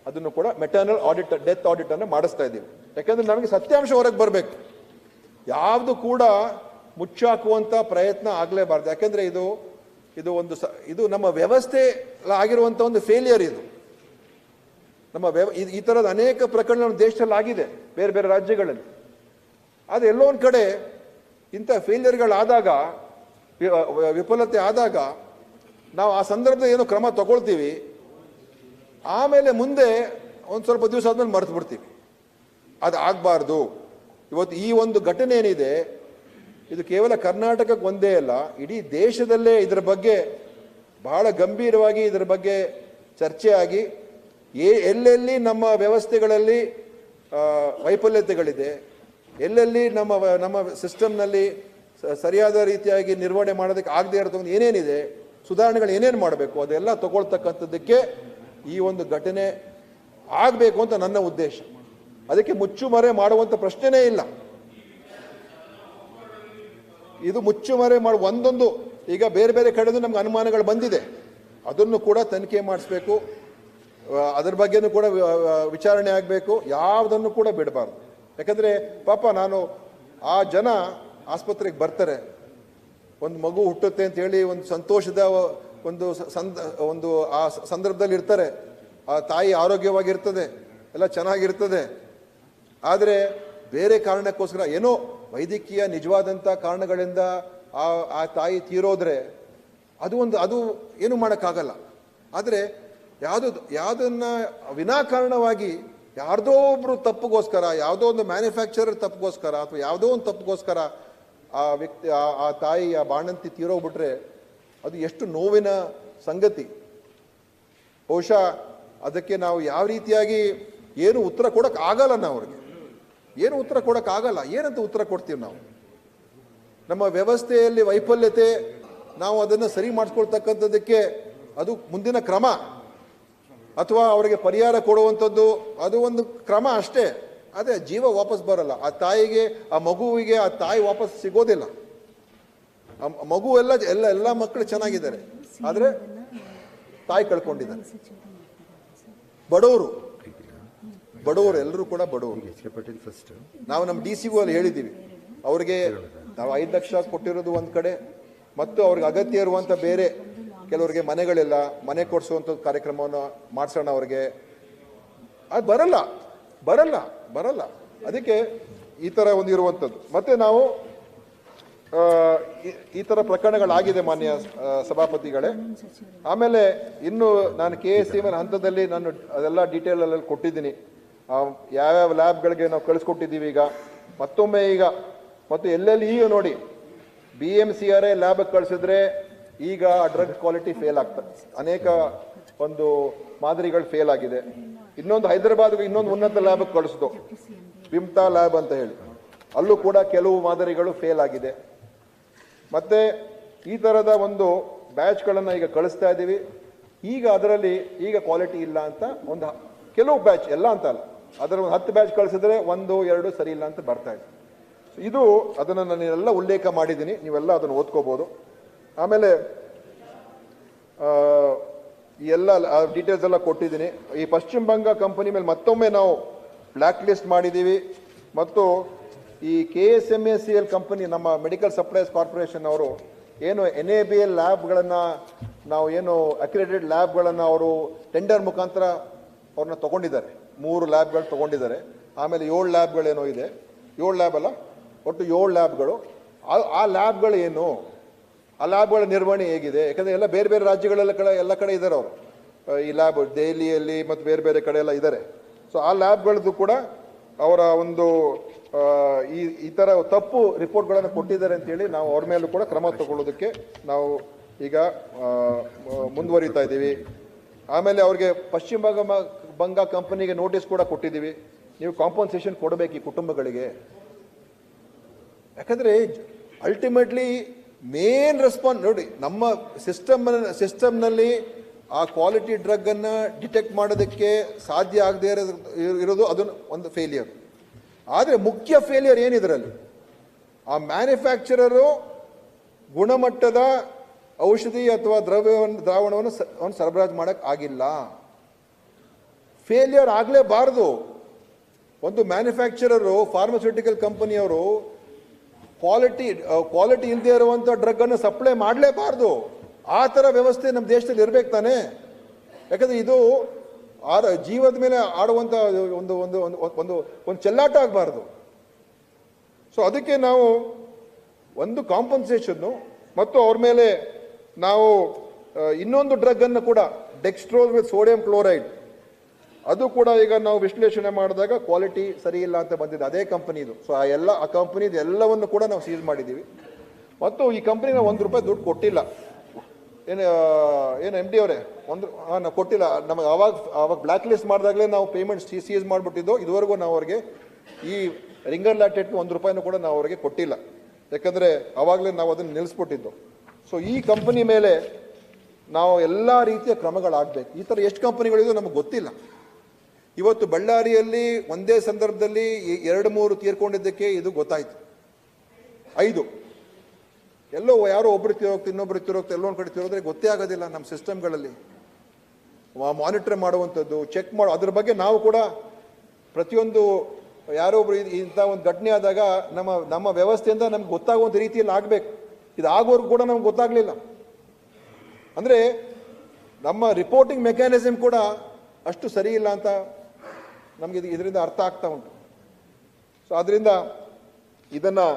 ಅದನ್ನು ಕೂಡ ಮೆಟರ್ನಲ್ ಆಡಿಟ್, ಡೆತ್ ಆಡಿಟ್ ಅನ್ನು ಮಾಡಿಸ್ತಾ ಇದ್ದೀವಿ. ಯಾಕಂದ್ರೆ ನಮಗೆ ಸತ್ಯಾಂಶ ಹೊರಗೆ ಬರಬೇಕು, ಯಾವುದು ಕೂಡ ಮುಚ್ಚಾಕುವಂತ ಪ್ರಯತ್ನ ಆಗಲೇಬಾರ್ದು. ಯಾಕಂದ್ರೆ ಇದು ನಮ್ಮ ವ್ಯವಸ್ಥೆ ಆಗಿರುವಂತ ಒಂದು ಫೇಲಿಯರ್. ಇದು ನಮ್ಮ ಈ ತರದ ಅನೇಕ ಪ್ರಕರಣಗಳು ದೇಶದಲ್ಲಿ ಆಗಿದೆ ಬೇರೆ ಬೇರೆ ರಾಜ್ಯಗಳಲ್ಲಿ. ಅದು ಎಲ್ಲೋ ಒಂದು ಕಡೆ ಇಂಥ ಫೇಲಿಯರ್ಗಳಾದಾಗ, ವಿಫಲತೆ ಆದಾಗ ನಾವು ಆ ಸಂದರ್ಭದಲ್ಲಿ ಏನೋ ಕ್ರಮ ತಗೊಳ್ತೀವಿ, ಆಮೇಲೆ ಮುಂದೆ ಒಂದು ಸ್ವಲ್ಪ ದಿವಸ ಆದ್ಮೇಲೆ ಮರೆತು ಬಿಡ್ತೀವಿ. ಅದು ಆಗಬಾರ್ದು. ಇವತ್ತು ಈ ಒಂದು ಘಟನೆ ಏನಿದೆ ಇದು ಕೇವಲ ಕರ್ನಾಟಕಕ್ಕೆ ಒಂದೇ ಅಲ್ಲ, ಇಡೀ ದೇಶದಲ್ಲೇ ಇದರ ಬಗ್ಗೆ ಬಹಳ ಗಂಭೀರವಾಗಿ ಇದರ ಬಗ್ಗೆ ಚರ್ಚೆ ಆಗಿ ಎಲ್ಲೆಲ್ಲಿ ನಮ್ಮ ವ್ಯವಸ್ಥೆಗಳಲ್ಲಿ ವೈಫಲ್ಯತೆಗಳಿದೆ, ಎಲ್ಲೆಲ್ಲಿ ನಮ್ಮ ಸಿಸ್ಟಮ್ನಲ್ಲಿ ಸರಿಯಾದ ರೀತಿಯಾಗಿ ನಿರ್ವಹಣೆ ಮಾಡೋದಕ್ಕೆ ಆಗದೆ ಇರೋದು ಏನೇನಿದೆ, ಸುಧಾರಣೆಗಳು ಏನೇನು ಮಾಡಬೇಕು ಅದೆಲ್ಲ ತಗೊಳ್ತಕ್ಕಂಥದ್ದಕ್ಕೆ ಈ ಒಂದು ಘಟನೆ ಆಗಬೇಕು ಅಂತ ನನ್ನ ಉದ್ದೇಶ. ಅದಕ್ಕೆ ಮುಚ್ಚುಮರೆ ಮಾಡುವಂಥ ಪ್ರಶ್ನೆನೇ ಇಲ್ಲ. ಇದು ಮುಚ್ಚುಮರೆ ಒಂದೊಂದು ಈಗ ಬೇರೆ ಬೇರೆ ಕಡೆದು ನಮ್ಗೆ ಅನುಮಾನಗಳು ಬಂದಿದೆ, ಅದನ್ನು ಕೂಡ ತನಿಖೆ ಮಾಡಿಸ್ಬೇಕು, ಅದರ ಬಗ್ಗೆನೂ ಕೂಡ ವಿಚಾರಣೆ ಆಗಬೇಕು, ಯಾವುದನ್ನು ಕೂಡ ಬಿಡಬಾರ್ದು. ಯಾಕಂದರೆ ಪಾಪ ಆ ಜನ ಆಸ್ಪತ್ರೆಗೆ ಬರ್ತಾರೆ, ಒಂದು ಮಗು ಹುಟ್ಟುತ್ತೆ ಅಂತ ಹೇಳಿ ಒಂದು ಸಂತೋಷದ ಒಂದು ಆ ಸಂದರ್ಭದಲ್ಲಿ ಇರ್ತಾರೆ, ಆ ತಾಯಿ ಆರೋಗ್ಯವಾಗಿರ್ತದೆ, ಎಲ್ಲ ಚೆನ್ನಾಗಿರ್ತದೆ. ಆದರೆ ಬೇರೆ ಕಾರಣಕ್ಕೋಸ್ಕರ ಏನೋ ವೈದ್ಯಕೀಯ ನಿಜವಾದಂಥ ಕಾರಣಗಳಿಂದ ಆ ತಾಯಿ ತೀರೋದ್ರೆ ಅದು ಏನು ಮಾಡೋಕ್ಕಾಗಲ್ಲ. ಆದರೆ ಯಾವುದನ್ನ ವಿನಾಕಾರಣವಾಗಿ ಯಾರ್ದೋ ಒಬ್ರು ತಪ್ಪಿಗೋಸ್ಕರ, ಯಾವುದೋ ಒಂದು ಮ್ಯಾನುಫ್ಯಾಕ್ಚರರ್ ತಪ್ಪಿಗೋಸ್ಕರ ಅಥವಾ ಯಾವುದೋ ಒಂದು ತಪ್ಪಿಗೋಸ್ಕರ ಆ ವ್ಯಕ್ತಿ ಆ ತಾಯಿ ಆ ಬಾಣಂತಿ ತೀರೋಗ್ಬಿಟ್ರೆ ಅದು ಎಷ್ಟು ನೋವಿನ ಸಂಗತಿ. ಬಹುಶಃ ಅದಕ್ಕೆ ನಾವು ಯಾವ ರೀತಿಯಾಗಿ ಏನು ಉತ್ತರ ಕೊಡೋಕೆ ಆಗಲ್ಲ, ನಾವು ಅವ್ರಿಗೆ ಏನು ಉತ್ತರ ಕೊಡೋಕೆ ಆಗಲ್ಲ. ಏನಂತ ಉತ್ತರ ಕೊಡ್ತೀವಿ ನಾವು? ನಮ್ಮ ವ್ಯವಸ್ಥೆಯಲ್ಲಿ ವೈಫಲ್ಯತೆ, ನಾವು ಅದನ್ನು ಸರಿ ಮಾಡಿಸ್ಕೊಳ್ತಕ್ಕಂಥದ್ದಕ್ಕೆ ಅದು ಮುಂದಿನ ಕ್ರಮ ಅಥವಾ ಅವರಿಗೆ ಪರಿಹಾರ ಕೊಡುವಂಥದ್ದು ಅದು ಒಂದು ಕ್ರಮ ಅಷ್ಟೇ. ಅದೇ ಜೀವ ವಾಪಸ್ ಬರಲ್ಲ. ಆ ತಾಯಿಗೆ, ಆ ಮಗುವಿಗೆ ಆ ತಾಯಿ ವಾಪಸ್ ಸಿಗೋದಿಲ್ಲ. ಮಗು ಎಲ್ಲ ಮಕ್ಕಳು ಚೆನ್ನಾಗಿದ್ದಾರೆ, ಆದರೆ ತಾಯಿ ಕಳ್ಕೊಂಡಿದ್ದಾರೆ. ಬಡವರು ಎಲ್ಲರೂ ಕೂಡ ಬಡವರು. ನಾವು ನಮ್ಮ DCO ಅಲ್ಲಿ ಹೇಳಿದ್ದೀವಿ, ಅವ್ರಿಗೆ ನಾವು 5 ಲಕ್ಷ ಕೊಟ್ಟಿರೋದು ಒಂದು ಕಡೆ, ಮತ್ತು ಅವ್ರಿಗೆ ಅಗತ್ಯ ಇರುವಂಥ ಬೇರೆ ಕೆಲವರಿಗೆ ಮನೆಗಳಿಲ್ಲ, ಮನೆ ಕೊಡಿಸುವಂಥ ಕಾರ್ಯಕ್ರಮವನ್ನು ಮಾಡಿಸೋಣ ಅವ್ರಿಗೆ. ಅದು ಬರಲ್ಲ. ಅದಕ್ಕೆ ಈ ಥರ ಒಂದು ಇರುವಂಥದ್ದು. ಮತ್ತು ನಾವು ಈ ಥರ ಪ್ರಕರಣಗಳಾಗಿದೆ ಮಾನ್ಯ ಸಭಾಪತಿಗಳೇ. ಆಮೇಲೆ ಇನ್ನು ನಾನು KSCM ಹಂತದಲ್ಲಿ ನಾನು ಅದೆಲ್ಲ ಡೀಟೇಲಲ್ಲಿ ಕೊಟ್ಟಿದ್ದೀನಿ. ಯಾವ್ಯಾವ ಲ್ಯಾಬ್ಗಳಿಗೆ ನಾವು ಕಳಿಸ್ಕೊಟ್ಟಿದ್ದೀವಿ ಈಗ ಮತ್ತೊಮ್ಮೆ ಈಗ ಮತ್ತು ಎಲ್ಲೆಲ್ಲಿ ಈಗ ನೋಡಿ BMCRA ಲ್ಯಾಬ್ಗೆ ಕಳಿಸಿದ್ರೆ ಈಗ ಡ್ರಗ್ ಕ್ವಾಲಿಟಿ ಫೇಲ್ ಆಗ್ತದೆ. ಅನೇಕ ಒಂದು ಮಾದರಿಗಳು ಫೇಲ್ ಆಗಿದೆ. ಇನ್ನೊಂದು ಹೈದರಾಬಾದ್ಗೆ ಇನ್ನೊಂದು ಉನ್ನತ ಲ್ಯಾಬ್ಗೆ ಕಳಿಸ್ದು ವಿಮ್ತಾ ಲ್ಯಾಬ್ ಅಂತ ಹೇಳಿ, ಅಲ್ಲೂ ಕೂಡ ಕೆಲವು ಮಾದರಿಗಳು ಫೇಲ್ ಆಗಿದೆ. ಮತ್ತೆ ಈ ಥರದ ಒಂದು ಬ್ಯಾಚ್ಗಳನ್ನು ಈಗ ಕಳಿಸ್ತಾ ಇದ್ದೀವಿ. ಈಗ ಅದರಲ್ಲಿ ಈಗ ಕ್ವಾಲಿಟಿ ಇಲ್ಲ ಅಂತ ಒಂದು ಕೆಲವು ಬ್ಯಾಚ್, ಎಲ್ಲ ಅಂತ ಅಲ್ಲ, ಅದರ ಒಂದು 10 ಬ್ಯಾಚ್ ಕಳಿಸಿದ್ರೆ 1-2 ಸರಿ ಇಲ್ಲ ಅಂತ ಬರ್ತಾ ಇದೆ. ಇದು ಅದನ್ನು ನಾನೆಲ್ಲ ಉಲ್ಲೇಖ ಮಾಡಿದ್ದೀನಿ, ನೀವೆಲ್ಲ ಅದನ್ನು ಓದ್ಕೋಬೋದು. ಆಮೇಲೆ ಈ ಎಲ್ಲ ಡೀಟೇಲ್ಸ್ ಎಲ್ಲ ಕೊಟ್ಟಿದ್ದೀನಿ. ಈ ಪಶ್ಚಿಮ ಬಂಗ ಕಂಪನಿ ಮೇಲೆ ಮತ್ತೊಮ್ಮೆ ನಾವು ಬ್ಲ್ಯಾಕ್ ಲಿಸ್ಟ್ ಮಾಡಿದ್ದೀವಿ. ಮತ್ತು ಈ KSMACL ಕಂಪನಿ, ನಮ್ಮ ಮೆಡಿಕಲ್ ಸಪ್ಲೈಸ್ ಕಾರ್ಪೊರೇಷನ್ ಅವರು ಏನು NABL ಲ್ಯಾಬ್ಗಳನ್ನು ನಾವು ಏನು ಅಕ್ರೆಡಿಟೆಡ್ ಲ್ಯಾಬ್ಗಳನ್ನು ಅವರು ಟೆಂಡರ್ ಮುಖಾಂತರ ಅವ್ರನ್ನ ತೊಗೊಂಡಿದ್ದಾರೆ. 3 ಲ್ಯಾಬ್ಗಳು ತೊಗೊಂಡಿದ್ದಾರೆ. ಆಮೇಲೆ 7 ಲ್ಯಾಬ್ಗಳೇನೋ ಇದೆ, 7 ಲ್ಯಾಬ್ ಅಲ್ಲ, ಒಟ್ಟು 7 ಲ್ಯಾಬ್ಗಳು. ಆ ಲ್ಯಾಬ್ಗಳು ಏನು, ಆ ಲ್ಯಾಬ್ಗಳ ನಿರ್ವಹಣೆ ಹೇಗಿದೆ? ಯಾಕಂದರೆ ಎಲ್ಲ ಬೇರೆ ಬೇರೆ ರಾಜ್ಯಗಳೆಲ್ಲ ಎಲ್ಲ ಕಡೆ ಇದ್ದಾರೆ ಅವರು. ಈ ಲ್ಯಾಬ್ ದೆಹಲಿಯಲ್ಲಿ ಮತ್ತು ಬೇರೆ ಬೇರೆ ಕಡೆ ಎಲ್ಲ ಇದ್ದಾರೆ. ಸೊ ಆ ಲ್ಯಾಬ್ಗಳದ್ದು ಕೂಡ ಅವರ ಒಂದು ಈ ಥರ ತಪ್ಪು ರಿಪೋರ್ಟ್ಗಳನ್ನು ಕೊಟ್ಟಿದ್ದಾರೆ ಅಂತೇಳಿ ನಾವು ಅವ್ರ ಮೇಲೂ ಕೂಡ ಕ್ರಮ ತಗೊಳ್ಳೋದಕ್ಕೆ ನಾವು ಈಗ ಮುಂದುವರಿತಾ ಇದ್ದೀವಿ. ಆಮೇಲೆ ಅವ್ರಿಗೆ ಪಶ್ಚಿಮ ಬಂಗ ಕಂಪನಿಗೆ ನೋಟಿಸ್ ಕೂಡ ಕೊಟ್ಟಿದ್ದೀವಿ. ನೀವು ಕಾಂಪನ್ಸೇಷನ್ ಕೊಡಬೇಕು ಈ ಕುಟುಂಬಗಳಿಗೆ. ಯಾಕಂದರೆ ಅಲ್ಟಿಮೇಟ್ಲಿ ಮೇನ್ ರೆಸ್ಪಾನ್ಸ್ ನೋಡಿ, ನಮ್ಮ ಸಿಸ್ಟಮ್ನಲ್ಲಿ ಆ ಕ್ವಾಲಿಟಿ ಡ್ರಗ್ಗನ್ನು ಡಿಟೆಕ್ಟ್ ಮಾಡೋದಕ್ಕೆ ಸಾಧ್ಯ ಆಗದೆ ಇರೋದು ಅದನ್ನು ಒಂದು ಫೇಲಿಯರ್. ಆದರೆ ಮುಖ್ಯ ಫೇಲಿಯರ್ ಏನಿದರಲ್ಲಿ, ಆ ಮ್ಯಾನುಫ್ಯಾಕ್ಚರರು ಗುಣಮಟ್ಟದ ಔಷಧಿ ಅಥವಾ ದ್ರಾವಣವನ್ನು ಸರಬರಾಜು ಮಾಡೋಕ್ಕೆ ಆಗಿಲ್ಲ. ಫೇಲಿಯರ್ ಆಗಲೇಬಾರ್ದು. ಒಂದು ಮ್ಯಾನುಫ್ಯಾಕ್ಚರರು, ಫಾರ್ಮಸ್ಯೂಟಿಕಲ್ ಕಂಪನಿಯವರು ಕ್ವಾಲಿಟಿ ಇಲ್ಲದೆ ಇರುವಂಥ ಡ್ರಗ್ಗನ್ನು ಸಪ್ಲೈ ಮಾಡಲೇಬಾರ್ದು. ಆ ಥರ ವ್ಯವಸ್ಥೆ ನಮ್ಮ ದೇಶದಲ್ಲಿ ಇರಬೇಕು ತಾನೇ. ಯಾಕಂದರೆ ಇದು ಜೀವದ ಮೇಲೆ ಆಡುವಂಥ ಒಂದು ಒಂದು ಒಂದು ಒಂದು ಚೆಲ್ಲಾಟ ಆಗಬಾರ್ದು. ಸೊ ಅದಕ್ಕೆ ನಾವು ಒಂದು ಕಾಂಪನ್ಸೇಷನ್ನು ಮತ್ತು ಅವ್ರ ಮೇಲೆ ನಾವು ಇನ್ನೊಂದು ಡ್ರಗ್ಗನ್ನು ಕೂಡ ಡೆಕ್ಸ್ಟ್ರೋಲ್ ವಿತ್ ಸೋಡಿಯಂ ಕ್ಲೋರೈಡ್, ಅದು ಕೂಡ ಈಗ ನಾವು ವಿಶ್ಲೇಷಣೆ ಮಾಡಿದಾಗ ಕ್ವಾಲಿಟಿ ಸರಿ ಇಲ್ಲ ಅಂತ ಬಂದಿದೆ, ಅದೇ ಕಂಪನಿದು. ಸೊ ಆ ಕಂಪನಿದು ಎಲ್ಲವನ್ನು ಕೂಡ ನಾವು ಸೀಸ್ ಮಾಡಿದ್ದೀವಿ. ಮತ್ತು ಈ ಕಂಪ್ನಿಗೆ ₹1 ದುಡ್ಡು ಕೊಟ್ಟಿಲ್ಲ. ಏನು MD ಅವರೇ, ನಾವು ಕೊಟ್ಟಿಲ್ಲ. ನಮಗೆ ಅವಾಗ ಬ್ಲ್ಯಾಕ್ ಲಿಸ್ಟ್ ಮಾಡಿದಾಗಲೇ ನಾವು ಪೇಮೆಂಟ್ ಸೀಸ್ ಮಾಡಿಬಿಟ್ಟಿದ್ದು. ಇದುವರೆಗೂ ನಾವು ಅವ್ರಿಗೆ ಈ ರಿಂಗರ್ ಲ್ಯಾಕ್ಟೇಟ್ಗೆ ₹1 ಕೂಡ ನಾವು ಅವ್ರಿಗೆ ಕೊಟ್ಟಿಲ್ಲ. ಯಾಕಂದರೆ ಆವಾಗಲೇ ನಾವು ಅದನ್ನು ನಿಲ್ಲಿಸ್ಬಿಟ್ಟಿದ್ದು. ಸೊ ಈ ಕಂಪನಿ ಮೇಲೆ ನಾವು ಎಲ್ಲ ರೀತಿಯ ಕ್ರಮಗಳಾಗಬೇಕು. ಈ ಥರ ಎಷ್ಟು ಕಂಪನಿಗಳಿದೋ ನಮಗೆ ಗೊತ್ತಿಲ್ಲ. ಇವತ್ತು ಬಳ್ಳಾರಿಯಲ್ಲಿ ಒಂದೇ ಸಂದರ್ಭದಲ್ಲಿ 2-3 ತೀರ್ಕೊಂಡಿದ್ದಕ್ಕೆ ಇದು ಗೊತ್ತಾಯಿತು. 5 ಎಲ್ಲೋ ಯಾರೋ ಒಬ್ಬರು ತೀರೋಗ್ತು, ಇನ್ನೊಬ್ಬರು ತೀರೋಗ್ತು, ಎಲ್ಲೊಂದು ಕಡೆ ತೀರೋದ್ರೆ ಗೊತ್ತೇ ಆಗೋದಿಲ್ಲ. ನಮ್ಮ ಸಿಸ್ಟಮ್ಗಳಲ್ಲಿ ಮಾನಿಟರ್ ಮಾಡುವಂಥದ್ದು, ಚೆಕ್ ಮಾಡೋ, ಅದ್ರ ಬಗ್ಗೆ ನಾವು ಕೂಡ ಪ್ರತಿಯೊಂದು ಯಾರೋ ಒಬ್ರು ಇಂಥ ಒಂದು ಘಟನೆ ಆದಾಗ ನಮ್ಮ ವ್ಯವಸ್ಥೆಯಿಂದ ನಮ್ಗೆ ಗೊತ್ತಾಗುವಂಥ ರೀತಿಯಲ್ಲಿ ಆಗಬೇಕು. ಇದು ಆಗೋರ್ಗೂ ಕೂಡ ನಮ್ಗೆ ಗೊತ್ತಾಗಲಿಲ್ಲ. ಅಂದರೆ ನಮ್ಮ ರಿಪೋರ್ಟಿಂಗ್ ಮೆಕ್ಯಾನಿಸಮ್ ಕೂಡ ಅಷ್ಟು ಸರಿ ಇಲ್ಲ ಅಂತ ನಮಗೆ ಇದರಿಂದ ಅರ್ಥ ಆಗ್ತಾ ಉಂಟು. ಸೊ ಆದ್ದರಿಂದ ಇದನ್ನು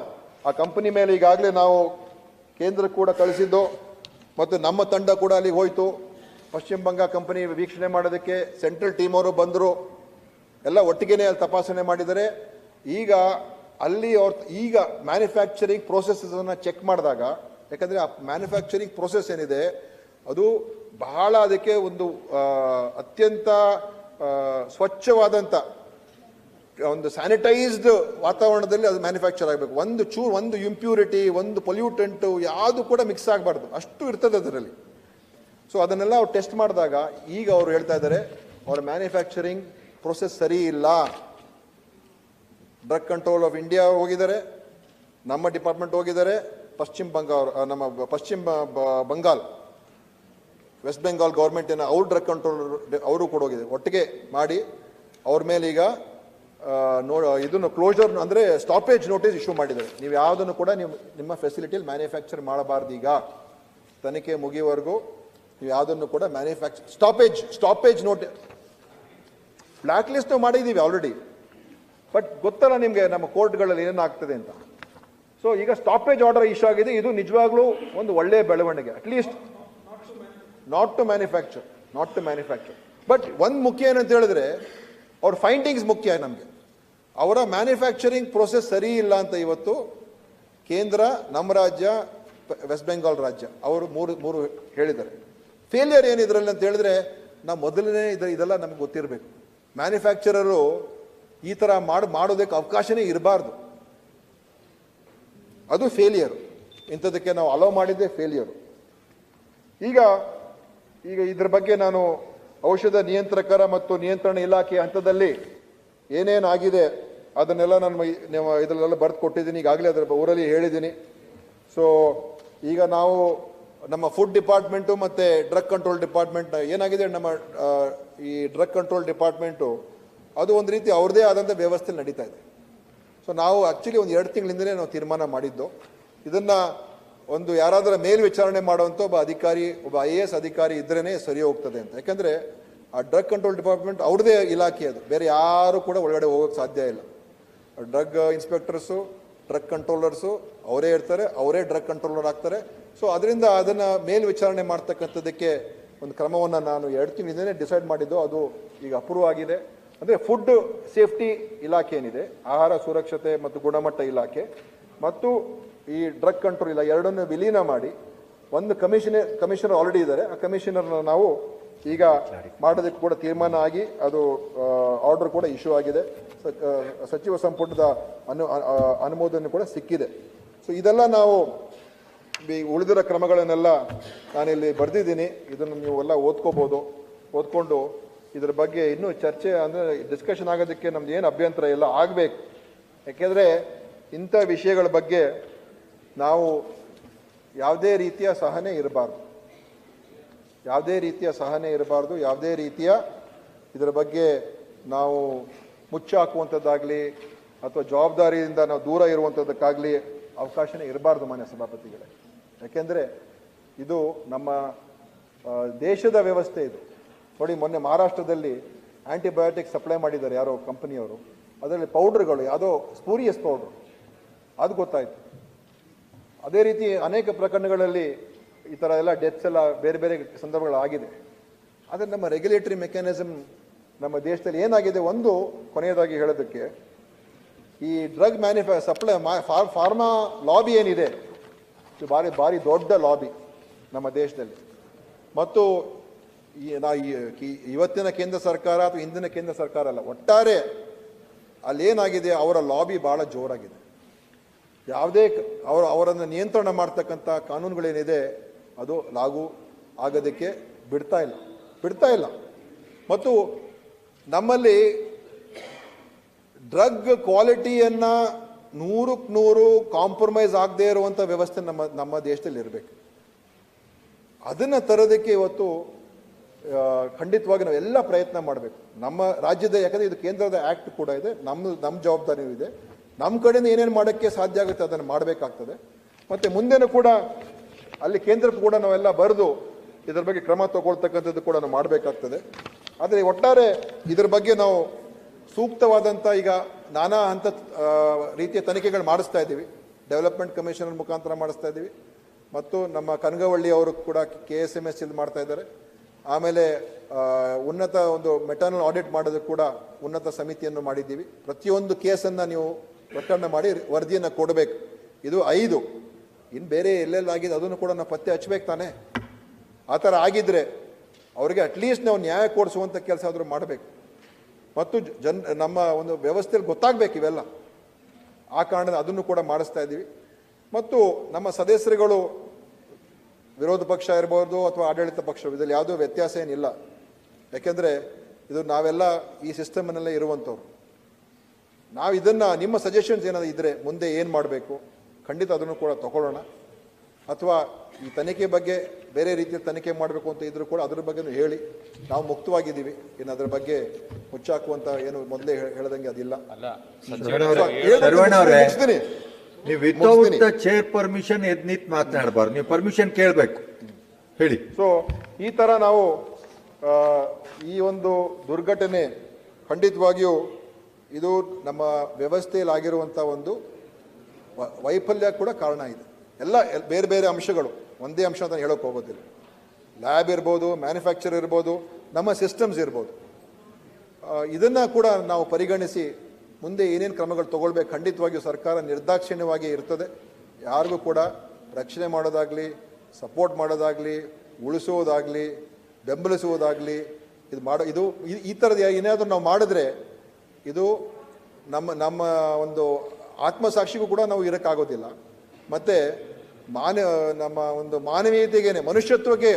ಆ ಕಂಪನಿ ಮೇಲೆ ಈಗಾಗಲೇ ನಾವು ಕೇಂದ್ರಕ್ಕೆ ಕೂಡ ಕಳಿಸಿದ್ದು, ಮತ್ತು ನಮ್ಮ ತಂಡ ಕೂಡ ಅಲ್ಲಿಗೆ ಹೋಯಿತು. ಪಶ್ಚಿಮ ಬಂಗ ಕಂಪನಿ ವೀಕ್ಷಣೆ ಮಾಡೋದಕ್ಕೆ ಸೆಂಟ್ರಲ್ ಟೀಮ್ ಅವರು ಬಂದರು. ಎಲ್ಲ ಒಟ್ಟಿಗೆನೇ ಅಲ್ಲಿ ತಪಾಸಣೆ ಮಾಡಿದರೆ ಈಗ ಅಲ್ಲಿ ಈಗ ಮ್ಯಾನುಫ್ಯಾಕ್ಚರಿಂಗ್ ಪ್ರೋಸೆಸನ್ನು ಚೆಕ್ ಮಾಡಿದಾಗ, ಯಾಕಂದರೆ ಆ ಮ್ಯಾನುಫ್ಯಾಕ್ಚರಿಂಗ್ ಪ್ರೋಸೆಸ್ ಏನಿದೆ ಅದು ಬಹಳ ಅದಕ್ಕೆ ಒಂದು ಅತ್ಯಂತ ಸ್ವಚ್ಛವಾದಂಥ ಒಂದು ಸ್ಯಾನಿಟೈಸ್ಡ್ ವಾತಾವರಣದಲ್ಲಿ ಅದು ಮ್ಯಾನುಫ್ಯಾಕ್ಚರ್ ಆಗಬೇಕು. ಒಂದು ಇಂಪ್ಯೂರಿಟಿ, ಒಂದು ಪೊಲ್ಯೂಟೆಂಟು ಯಾವುದು ಕೂಡ ಮಿಕ್ಸ್ ಆಗಬಾರ್ದು, ಅಷ್ಟು ಇರ್ತದೆ ಅದರಲ್ಲಿ. ಸೊ ಅದನ್ನೆಲ್ಲ ಅವ್ರು ಟೆಸ್ಟ್ ಮಾಡಿದಾಗ ಈಗ ಅವರು ಹೇಳ್ತಾ ಇದ್ದಾರೆ ಅವರ ಮ್ಯಾನುಫ್ಯಾಕ್ಚರಿಂಗ್ ಪ್ರೋಸೆಸ್ ಸರಿ ಇಲ್ಲ. ಡ್ರಗ್ ಕಂಟ್ರೋಲ್ ಆಫ್ ಇಂಡಿಯಾ ಹೋಗಿದ್ದಾರೆ, ನಮ್ಮ ಡಿಪಾರ್ಟ್ಮೆಂಟ್ ಹೋಗಿದ್ದಾರೆ, ನಮ್ಮ ಪಶ್ಚಿಮ ಬಂಗಾಲ್, ವೆಸ್ಟ್ ಬೆಂಗಾಲ್ ಗೌರ್ಮೆಂಟಿನ ಅವ್ರ ಡ್ರಗ್ ಕಂಟ್ರೋಲ್ ಅವರು ಕೂಡ ಹೋಗಿದೆ. ಒಟ್ಟಿಗೆ ಮಾಡಿ ಅವ್ರ ಮೇಲೆ ಈಗ ಇದನ್ನು ಕ್ಲೋಸರ್ ಅಂದರೆ ಸ್ಟಾಪೇಜ್ ನೋಟಿಸ್ ಇಶ್ಯೂ ಮಾಡಿದ್ದಾರೆ. ನೀವು ಯಾವುದನ್ನು ಕೂಡ ನಿಮ್ಮ ಫೆಸಿಲಿಟಿಯಲ್ಲಿ ಮ್ಯಾನುಫ್ಯಾಕ್ಚರ್ ಮಾಡಬಾರ್ದು. ಈಗ ತನಿಖೆ ಮುಗಿಯುವವರೆಗೂ ನೀವು ಯಾವುದನ್ನು ಕೂಡ ಸ್ಟಾಪೇಜ್ ನೋಟಿಸ್ ಬ್ಲ್ಯಾಕ್ ಲಿಸ್ಟ್ ಮಾಡಿದ್ದೀವಿ ಆಲ್ರೆಡಿ, ಬಟ್ ಗೊತ್ತಲ್ಲ ನಿಮಗೆ ನಮ್ಮ ಕೋರ್ಟ್ಗಳಲ್ಲಿ ಏನಾಗ್ತದೆ ಅಂತ. ಸೊ ಈಗ ಸ್ಟಾಪೇಜ್ ಆರ್ಡರ್ ಇಶ್ಯೂ ಆಗಿದೆ, ಇದು ನಿಜವಾಗ್ಲೂ ಒಂದು ಒಳ್ಳೆಯ ಬೆಳವಣಿಗೆ. At least not to manufacture. But ಒಂದು ಮುಖ್ಯ ಏನಂತ ಹೇಳಿದ್ರೆ ಅವ್ರ ಫೈಂಡಿಂಗ್ಸ್ ಮುಖ್ಯ. ನಮಗೆ ಅವರ ಮ್ಯಾನುಫ್ಯಾಕ್ಚರಿಂಗ್ ಪ್ರೋಸೆಸ್ ಸರಿ ಇಲ್ಲ ಅಂತ ಇವತ್ತು ಕೇಂದ್ರ, ನಮ್ಮ ರಾಜ್ಯ, ವೆಸ್ಟ್ ಬೆಂಗಾಲ್ ರಾಜ್ಯ ಅವರು ಮೂರು ಹೇಳಿದ್ದಾರೆ. ಫೇಲಿಯರ್ ಏನಿದ್ರಲ್ಲಿ ಅಂತ ಹೇಳಿದ್ರೆ ನಾವು ಮೊದಲನೇ ಇದೆಲ್ಲ ನಮ್ಗೆ ಗೊತ್ತಿರಬೇಕು. ಮ್ಯಾನುಫ್ಯಾಕ್ಚರರು ಈ ಥರ ಮಾಡೋದಕ್ಕೆ ಅವಕಾಶನೇ ಇರಬಾರ್ದು. ಅದು ಫೇಲಿಯರು. ಇಂಥದಕ್ಕೆ ನಾವು ಅಲೋ ಮಾಡಿದ್ದೆ ಫೇಲಿಯರು. ಈಗ ಇದ್ರ ಬಗ್ಗೆ ನಾನು ಔಷಧ ನಿಯಂತ್ರಕರ ಮತ್ತು ನಿಯಂತ್ರಣ ಇಲಾಖೆ ಹಂತದಲ್ಲಿ ಏನೇನಾಗಿದೆ ಅದನ್ನೆಲ್ಲ ನಾನು ಇದರಲ್ಲೆಲ್ಲ ಬರೆದು ಕೊಟ್ಟಿದ್ದೀನಿ. ಈಗಾಗಲೇ ಅದರ ಊರಲ್ಲಿ ಹೇಳಿದ್ದೀನಿ. ಸೊ ಈಗ ನಾವು ನಮ್ಮ ಫುಡ್ ಡಿಪಾರ್ಟ್ಮೆಂಟು ಮತ್ತು ಡ್ರಗ್ ಕಂಟ್ರೋಲ್ ಡಿಪಾರ್ಟ್ಮೆಂಟ್ ಏನಾಗಿದೆ, ನಮ್ಮ ಈ ಡ್ರಗ್ ಕಂಟ್ರೋಲ್ ಡಿಪಾರ್ಟ್ಮೆಂಟು ಅದು ಒಂದು ರೀತಿ ಅವ್ರದ್ದೇ ಆದಂಥ ವ್ಯವಸ್ಥೆ ನಡೀತಾ ಇದೆ. ಸೊ ನಾವು ಆ್ಯಕ್ಚುಲಿ ಒಂದು 2 ತಿಂಗಳಿಂದಲೇ ನಾವು ತೀರ್ಮಾನ ಮಾಡಿದ್ದು, ಇದನ್ನು ಒಂದು ಯಾರಾದರೂ ಮೇಲ್ವಿಚಾರಣೆ ಮಾಡುವಂಥ ಒಬ್ಬ IAS ಅಧಿಕಾರಿ ಇದ್ರೇ ಸರಿ ಹೋಗ್ತದೆ ಅಂತ. ಯಾಕಂದರೆ ಆ ಡ್ರಗ್ ಕಂಟ್ರೋಲ್ ಡಿಪಾರ್ಟ್ಮೆಂಟ್ ಅವ್ರದ್ದೇ ಇಲಾಖೆ, ಅದು ಬೇರೆ ಯಾರು ಕೂಡ ಒಳಗಡೆ ಹೋಗೋಕ್ಕೆ ಸಾಧ್ಯ ಇಲ್ಲ. ಡ್ರಗ್ ಇನ್ಸ್ಪೆಕ್ಟರ್ಸು, ಡ್ರಗ್ ಕಂಟ್ರೋಲರ್ಸು ಅವರೇ ಇರ್ತಾರೆ, ಅವರೇ ಡ್ರಗ್ ಕಂಟ್ರೋಲರ್ ಆಗ್ತಾರೆ. ಸೊ ಅದರಿಂದ ಅದನ್ನು ಮೇಲ್ವಿಚಾರಣೆ ಮಾಡ್ತಕ್ಕಂಥದ್ದಕ್ಕೆ ಒಂದು ಕ್ರಮವನ್ನು ನಾನು 2 ತಿಂಗಳಿಂದಲೇ ಡಿಸೈಡ್ ಮಾಡಿದ್ದು. ಅದು ಈಗ ಅಪ್ರೂವ್ ಆಗಿದೆ. ಅಂದರೆ ಫುಡ್ ಸೇಫ್ಟಿ ಇಲಾಖೆ ಏನಿದೆ, ಆಹಾರ ಸುರಕ್ಷತೆ ಮತ್ತು ಗುಣಮಟ್ಟ ಇಲಾಖೆ ಮತ್ತು ಈ ಡ್ರಗ್ ಕಂಟ್ರೋಲ್ ಇಲ್ಲ, ಎರಡನ್ನು ವಿಲೀನ ಮಾಡಿ ಒಂದು ಕಮಿಷನರ್ ಆಲ್ರೆಡಿ ಇದ್ದಾರೆ. ಆ ಕಮಿಷನರ್ನ ನಾವು ಈಗ ಮಾಡೋದಕ್ಕೆ ಕೂಡ ತೀರ್ಮಾನ ಆಗಿ ಅದು ಆರ್ಡರ್ ಕೂಡ ಇಶ್ಯೂ ಆಗಿದೆ. ಸಚಿವ ಸಂಪುಟದ ಅನುಮೋದನೆ ಕೂಡ ಸಿಕ್ಕಿದೆ. ಸೊ ಇದೆಲ್ಲ ನಾವು ಉಳಿದಿರೋ ಕ್ರಮಗಳನ್ನೆಲ್ಲ ನಾನಿಲ್ಲಿ ಬರೆದಿದ್ದೀನಿ. ಇದನ್ನು ನೀವು ಎಲ್ಲ ಓದ್ಕೊಂಡು ಇದ್ರ ಬಗ್ಗೆ ಇನ್ನೂ ಚರ್ಚೆ ಅಂದರೆ ಡಿಸ್ಕಷನ್ ಆಗೋದಕ್ಕೆ ನಮ್ದು ಏನು ಅಭ್ಯಂತರ ಇಲ್ಲ, ಆಗಬೇಕು. ಯಾಕೆಂದರೆ ಇಂಥ ವಿಷಯಗಳ ಬಗ್ಗೆ ನಾವು ಯಾವುದೇ ರೀತಿಯ ಸಹನೆ ಇರಬಾರ್ದು, ಯಾವುದೇ ರೀತಿಯ ಇದರ ಬಗ್ಗೆ ನಾವು ಮುಚ್ಚಾಕುವಂಥದ್ದಾಗಲಿ ಅಥವಾ ಜವಾಬ್ದಾರಿಯಿಂದ ನಾವು ದೂರ ಇರುವಂಥದ್ದಕ್ಕಾಗಲಿ ಅವಕಾಶನೇ ಇರಬಾರ್ದು ಮಾನ್ಯ ಸಭಾಪತಿಗಳೇ. ಯಾಕೆಂದರೆ ಇದು ನಮ್ಮ ದೇಶದ ವ್ಯವಸ್ಥೆ. ಇದು ನೋಡಿ, ಮೊನ್ನೆ ಮಹಾರಾಷ್ಟ್ರದಲ್ಲಿ ಆ್ಯಂಟಿಬಯೋಟಿಕ್ ಸಪ್ಲೈ ಮಾಡಿದ್ದಾರೆ ಯಾರೋ ಕಂಪನಿಯವರು. ಅದರಲ್ಲಿ ಪೌಡ್ರ್ಗಳು, ಯಾವುದೋ ಸ್ಪೂರಿಯಸ್ ಪೌಡ್ರು, ಅದು ಗೊತ್ತಾಯಿತು. ಅದೇ ರೀತಿ ಅನೇಕ ಪ್ರಕರಣಗಳಲ್ಲಿ ಈ ಥರ ಎಲ್ಲ ಡೆತ್ಸ್ ಎಲ್ಲ ಬೇರೆ ಬೇರೆ ಸಂದರ್ಭಗಳಾಗಿದೆ. ಆದರೆ ನಮ್ಮ ರೆಗ್ಯುಲೇಟರಿ ಮೆಕ್ಯಾನಿಸಮ್ ನಮ್ಮ ದೇಶದಲ್ಲಿ ಏನಾಗಿದೆ, ಒಂದು ಕೊನೆಯದಾಗಿ ಹೇಳೋದಕ್ಕೆ, ಈ ಡ್ರಗ್ ಸಪ್ಲೈ ಫಾರ್ಮಾ ಲಾಬಿ ಏನಿದೆ, ಭಾರಿ ದೊಡ್ಡ ಲಾಬಿ ನಮ್ಮ ದೇಶದಲ್ಲಿ. ಮತ್ತು ಇವತ್ತಿನ ಕೇಂದ್ರ ಸರ್ಕಾರ ಅಥವಾ ಹಿಂದಿನ ಕೇಂದ್ರ ಸರ್ಕಾರ ಅಲ್ಲ, ಒಟ್ಟಾರೆ ಅಲ್ಲೇನಾಗಿದೆ, ಅವರ ಲಾಬಿ ಭಾಳ ಜೋರಾಗಿದೆ. ಯಾವುದೇ ಅವರನ್ನು ನಿಯಂತ್ರಣ ಮಾಡ್ತಕ್ಕಂಥ ಕಾನೂನುಗಳೇನಿದೆ ಅದು ಲಾಗು ಆಗೋದಕ್ಕೆ ಬಿಡ್ತಾ ಇಲ್ಲ. ಮತ್ತು ನಮ್ಮಲ್ಲಿ ಡ್ರಗ್ ಕ್ವಾಲಿಟಿಯನ್ನು 100% ಕಾಂಪ್ರಮೈಸ್ ಆಗದೇ ಇರುವಂಥ ವ್ಯವಸ್ಥೆ ನಮ್ಮ ದೇಶದಲ್ಲಿ ಇರಬೇಕು. ಅದನ್ನು ತರೋದಕ್ಕೆ ಇವತ್ತು ಖಂಡಿತವಾಗಿ ನಾವೆಲ್ಲ ಪ್ರಯತ್ನ ಮಾಡಬೇಕು. ನಮ್ಮ ರಾಜ್ಯದ, ಯಾಕಂದರೆ ಇದು ಕೇಂದ್ರದ ಆ್ಯಕ್ಟ್ ಕೂಡ ಇದೆ, ನಮ್ಮ ಜವಾಬ್ದಾರಿಯೂ ಇದೆ. ನಮ್ಮ ಕಡೆಯಿಂದ ಏನೇನು ಮಾಡೋಕ್ಕೆ ಸಾಧ್ಯ ಆಗುತ್ತೆ ಅದನ್ನು ಮಾಡಬೇಕಾಗ್ತದೆ. ಮತ್ತು ಮುಂದೆನೂ ಕೂಡ ಅಲ್ಲಿ ಕೇಂದ್ರಕ್ಕೂ ಕೂಡ ನಾವೆಲ್ಲ ಬರೆದು ಇದರ ಬಗ್ಗೆ ಕ್ರಮ ತಗೊಳ್ತಕ್ಕಂಥದ್ದು ಕೂಡ ನಾವು ಮಾಡಬೇಕಾಗ್ತದೆ. ಆದರೆ ಒಟ್ಟಾರೆ ಇದರ ಬಗ್ಗೆ ನಾವು ಸೂಕ್ತವಾದಂಥ ಈಗ ನಾನಾ ರೀತಿಯ ತನಿಖೆಗಳು ಮಾಡಿಸ್ತಾ ಇದ್ದೀವಿ. ಡೆವಲಪ್ಮೆಂಟ್ ಕಮಿಷನರ್ ಮುಖಾಂತರ ಮಾಡಿಸ್ತಾ ಇದ್ದೀವಿ. ಮತ್ತು ನಮ್ಮ ಕನಗವಳ್ಳಿ ಅವರು ಕೂಡ KSMS ಇದು ಮಾಡ್ತಾ ಇದ್ದಾರೆ. ಆಮೇಲೆ ಉನ್ನತ ಒಂದು ಮೆಟರ್ನಲ್ ಆಡಿಟ್ ಮಾಡೋದಕ್ಕೆ ಕೂಡ ಉನ್ನತ ಸಮಿತಿಯನ್ನು ಮಾಡಿದ್ದೀವಿ. ಪ್ರತಿಯೊಂದು ಕೇಸನ್ನು ನೀವು ಪ್ರಕರಣ ಮಾಡಿ ವರದಿಯನ್ನು ಕೊಡಬೇಕು. ಇದು 5. ಇನ್ನು ಬೇರೆ ಎಲ್ಲೆಲ್ಲಾಗಿದೆ ಅದನ್ನು ಕೂಡ ನಾವು ಪತ್ತೆ ಹಚ್ಚಬೇಕು ತಾನೆ. ಆ ಥರ ಆಗಿದ್ದರೆ ಅವರಿಗೆ ಅಟ್ಲೀಸ್ಟ್ ನಾವು ನ್ಯಾಯ ಕೊಡಿಸುವಂಥ ಕೆಲಸ ಆದರೂ ಮಾಡಬೇಕು. ಮತ್ತು ನಮ್ಮ ಒಂದು ವ್ಯವಸ್ಥೆಯಲ್ಲಿ ಗೊತ್ತಾಗಬೇಕು ಇವೆಲ್ಲ. ಆ ಕಾರಣದ ಅದನ್ನು ಕೂಡ ಮಾಡಿಸ್ತಾ ಇದ್ದೀವಿ. ಮತ್ತು ನಮ್ಮ ಸದಸ್ಯರುಗಳು ವಿರೋಧ ಪಕ್ಷ ಇರ್ಬೋದು ಅಥವಾ ಆಡಳಿತ ಪಕ್ಷ, ಇದರಲ್ಲಿ ಯಾವುದೂ ವ್ಯತ್ಯಾಸ ಏನಿಲ್ಲ. ಯಾಕೆಂದರೆ ಇದು ನಾವೆಲ್ಲ ಈ ಸಿಸ್ಟಮನ್ನಲ್ಲೇ ಇರುವಂಥವ್ರು. ನಾವು ಇದನ್ನು ನಿಮ್ಮ ಸಜೆಷನ್ಸ್ ಏನಾದರೂ ಇದ್ದರೆ ಮುಂದೆ ಏನು ಮಾಡಬೇಕು ಖಂಡಿತ ಅದನ್ನು ಕೂಡ ತಗೊಳ್ಳೋಣ. ಅಥವಾ ಈ ತನಿಖೆ ಬಗ್ಗೆ ಬೇರೆ ರೀತಿಯ ತನಿಖೆ ಮಾಡಬೇಕು ಅಂತ ಇದ್ರೂ ಕೂಡ ಅದ್ರ ಬಗ್ಗೆನೂ ಹೇಳಿ. ನಾವು ಮುಕ್ತವಾಗಿದ್ದೀವಿ, ಇನ್ನು ಅದ್ರ ಬಗ್ಗೆ ಮುಚ್ಚಾಕುವಂಥ ಏನು ಮೊದಲೇ ಹೇಳ್ದಂಗೆ ಅದಿಲ್ಲ. ನೀವು ವಿತೌಟ್ ಚೇರ್ ಪರ್ಮಿಷನ್ ಎದ್ ನಿಂತು ಮಾತನಾಡಬಾರ್ದು, ನೀವು ಪರ್ಮಿಷನ್ ಕೇಳಬೇಕು. ಹೇಳಿ. ಸೊ ಈ ಥರ ನಾವು ಈ ಒಂದು ದುರ್ಘಟನೆ ಖಂಡಿತವಾಗಿಯೂ ಇದು ನಮ್ಮ ವ್ಯವಸ್ಥೆಯಲ್ಲಾಗಿರುವಂಥ ಒಂದು ವೈಫಲ್ಯ ಕೂಡ ಕಾರಣ ಇದೆ. ಎಲ್ಲ ಬೇರೆ ಬೇರೆ ಅಂಶಗಳು, ಒಂದೇ ಅಂಶ ಅಂತ ಹೇಳೋಕೆ ಹೋಗೋದಿಲ್ಲ. ಲ್ಯಾಬ್ ಇರ್ಬೋದು, ಮ್ಯಾನುಫ್ಯಾಕ್ಚರ್ ಇರ್ಬೋದು, ನಮ್ಮ ಸಿಸ್ಟಮ್ಸ್ ಇರ್ಬೋದು. ಇದನ್ನು ಕೂಡ ನಾವು ಪರಿಗಣಿಸಿ ಮುಂದೆ ಏನೇನು ಕ್ರಮಗಳು ತಗೊಳ್ಬೇಕು, ಖಂಡಿತವಾಗಿಯೂ ಸರ್ಕಾರ ನಿರ್ದಾಕ್ಷಿಣ್ಯವಾಗಿ ಇರ್ತದೆ. ಯಾರಿಗೂ ಕೂಡ ರಕ್ಷಣೆ ಮಾಡೋದಾಗಲಿ, ಸಪೋರ್ಟ್ ಮಾಡೋದಾಗಲಿ, ಉಳಿಸೋದಾಗಲಿ, ಬೆಂಬಲಿಸುವುದಾಗಲಿ ಇದು ಈ ಥರದ ಏನಾದರೂ ನಾವು ಮಾಡಿದ್ರೆ ಇದು ನಮ್ಮ ಒಂದು ಆತ್ಮಸಾಕ್ಷಿಗೂ ಕೂಡ ನಾವು ಇರೋಕ್ಕಾಗೋದಿಲ್ಲ. ಮತ್ತು ನಮ್ಮ ಒಂದು ಮಾನವೀಯತೆಗೇನೆ, ಮನುಷ್ಯತ್ವಕ್ಕೆ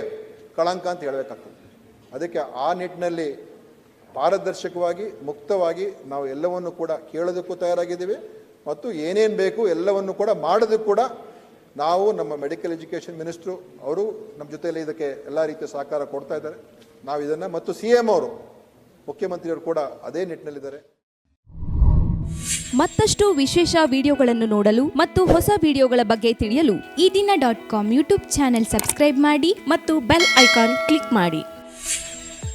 ಕಳಂಕ ಅಂತ ಹೇಳಬೇಕಾಗ್ತದೆ. ಅದಕ್ಕೆ ಆ ನಿಟ್ಟಿನಲ್ಲಿ ಪಾರದರ್ಶಕವಾಗಿ, ಮುಕ್ತವಾಗಿ ನಾವು ಎಲ್ಲವನ್ನು ಕೂಡ ಕೇಳೋದಕ್ಕೂ ತಯಾರಾಗಿದ್ದೀವಿ ಮತ್ತು ಏನೇನು ಬೇಕು ಎಲ್ಲವನ್ನು ಕೂಡ ಮಾಡೋದಕ್ಕೂ ಕೂಡ ನಾವು ನಮ್ಮ ಮೆಡಿಕಲ್ ಎಜುಕೇಷನ್ ಮಿನಿಸ್ಟ್ರು ಅವರು ನಮ್ಮ ಜೊತೆಯಲ್ಲಿ ಇದಕ್ಕೆ ಎಲ್ಲ ರೀತಿಯ ಸಹಕಾರ ಕೊಡ್ತಾ ಇದ್ದಾರೆ. ನಾವು ಇದನ್ನು ಮತ್ತು CM ಅವರು, ಮುಖ್ಯಮಂತ್ರಿಯವರು ಕೂಡ ಅದೇ ನಿಟ್ಟಿನಲ್ಲಿದ್ದಾರೆ. ಮತ್ತಷ್ಟು ವಿಶೇಷ ವಿಡಿಯೋಗಳನ್ನು ನೋಡಲು ಮತ್ತು ಹೊಸ ವಿಡಿಯೋಗಳ ಬಗ್ಗೆ ತಿಳಿಯಲು ಈ ದಿನ .com ಯೂಟ್ಯೂಬ್ ಚಾನೆಲ್ ಸಬ್ಸ್ಕ್ರೈಬ್ ಮಾಡಿ ಮತ್ತು ಬೆಲ್ ಐಕಾನ್ ಕ್ಲಿಕ್ ಮಾಡಿ.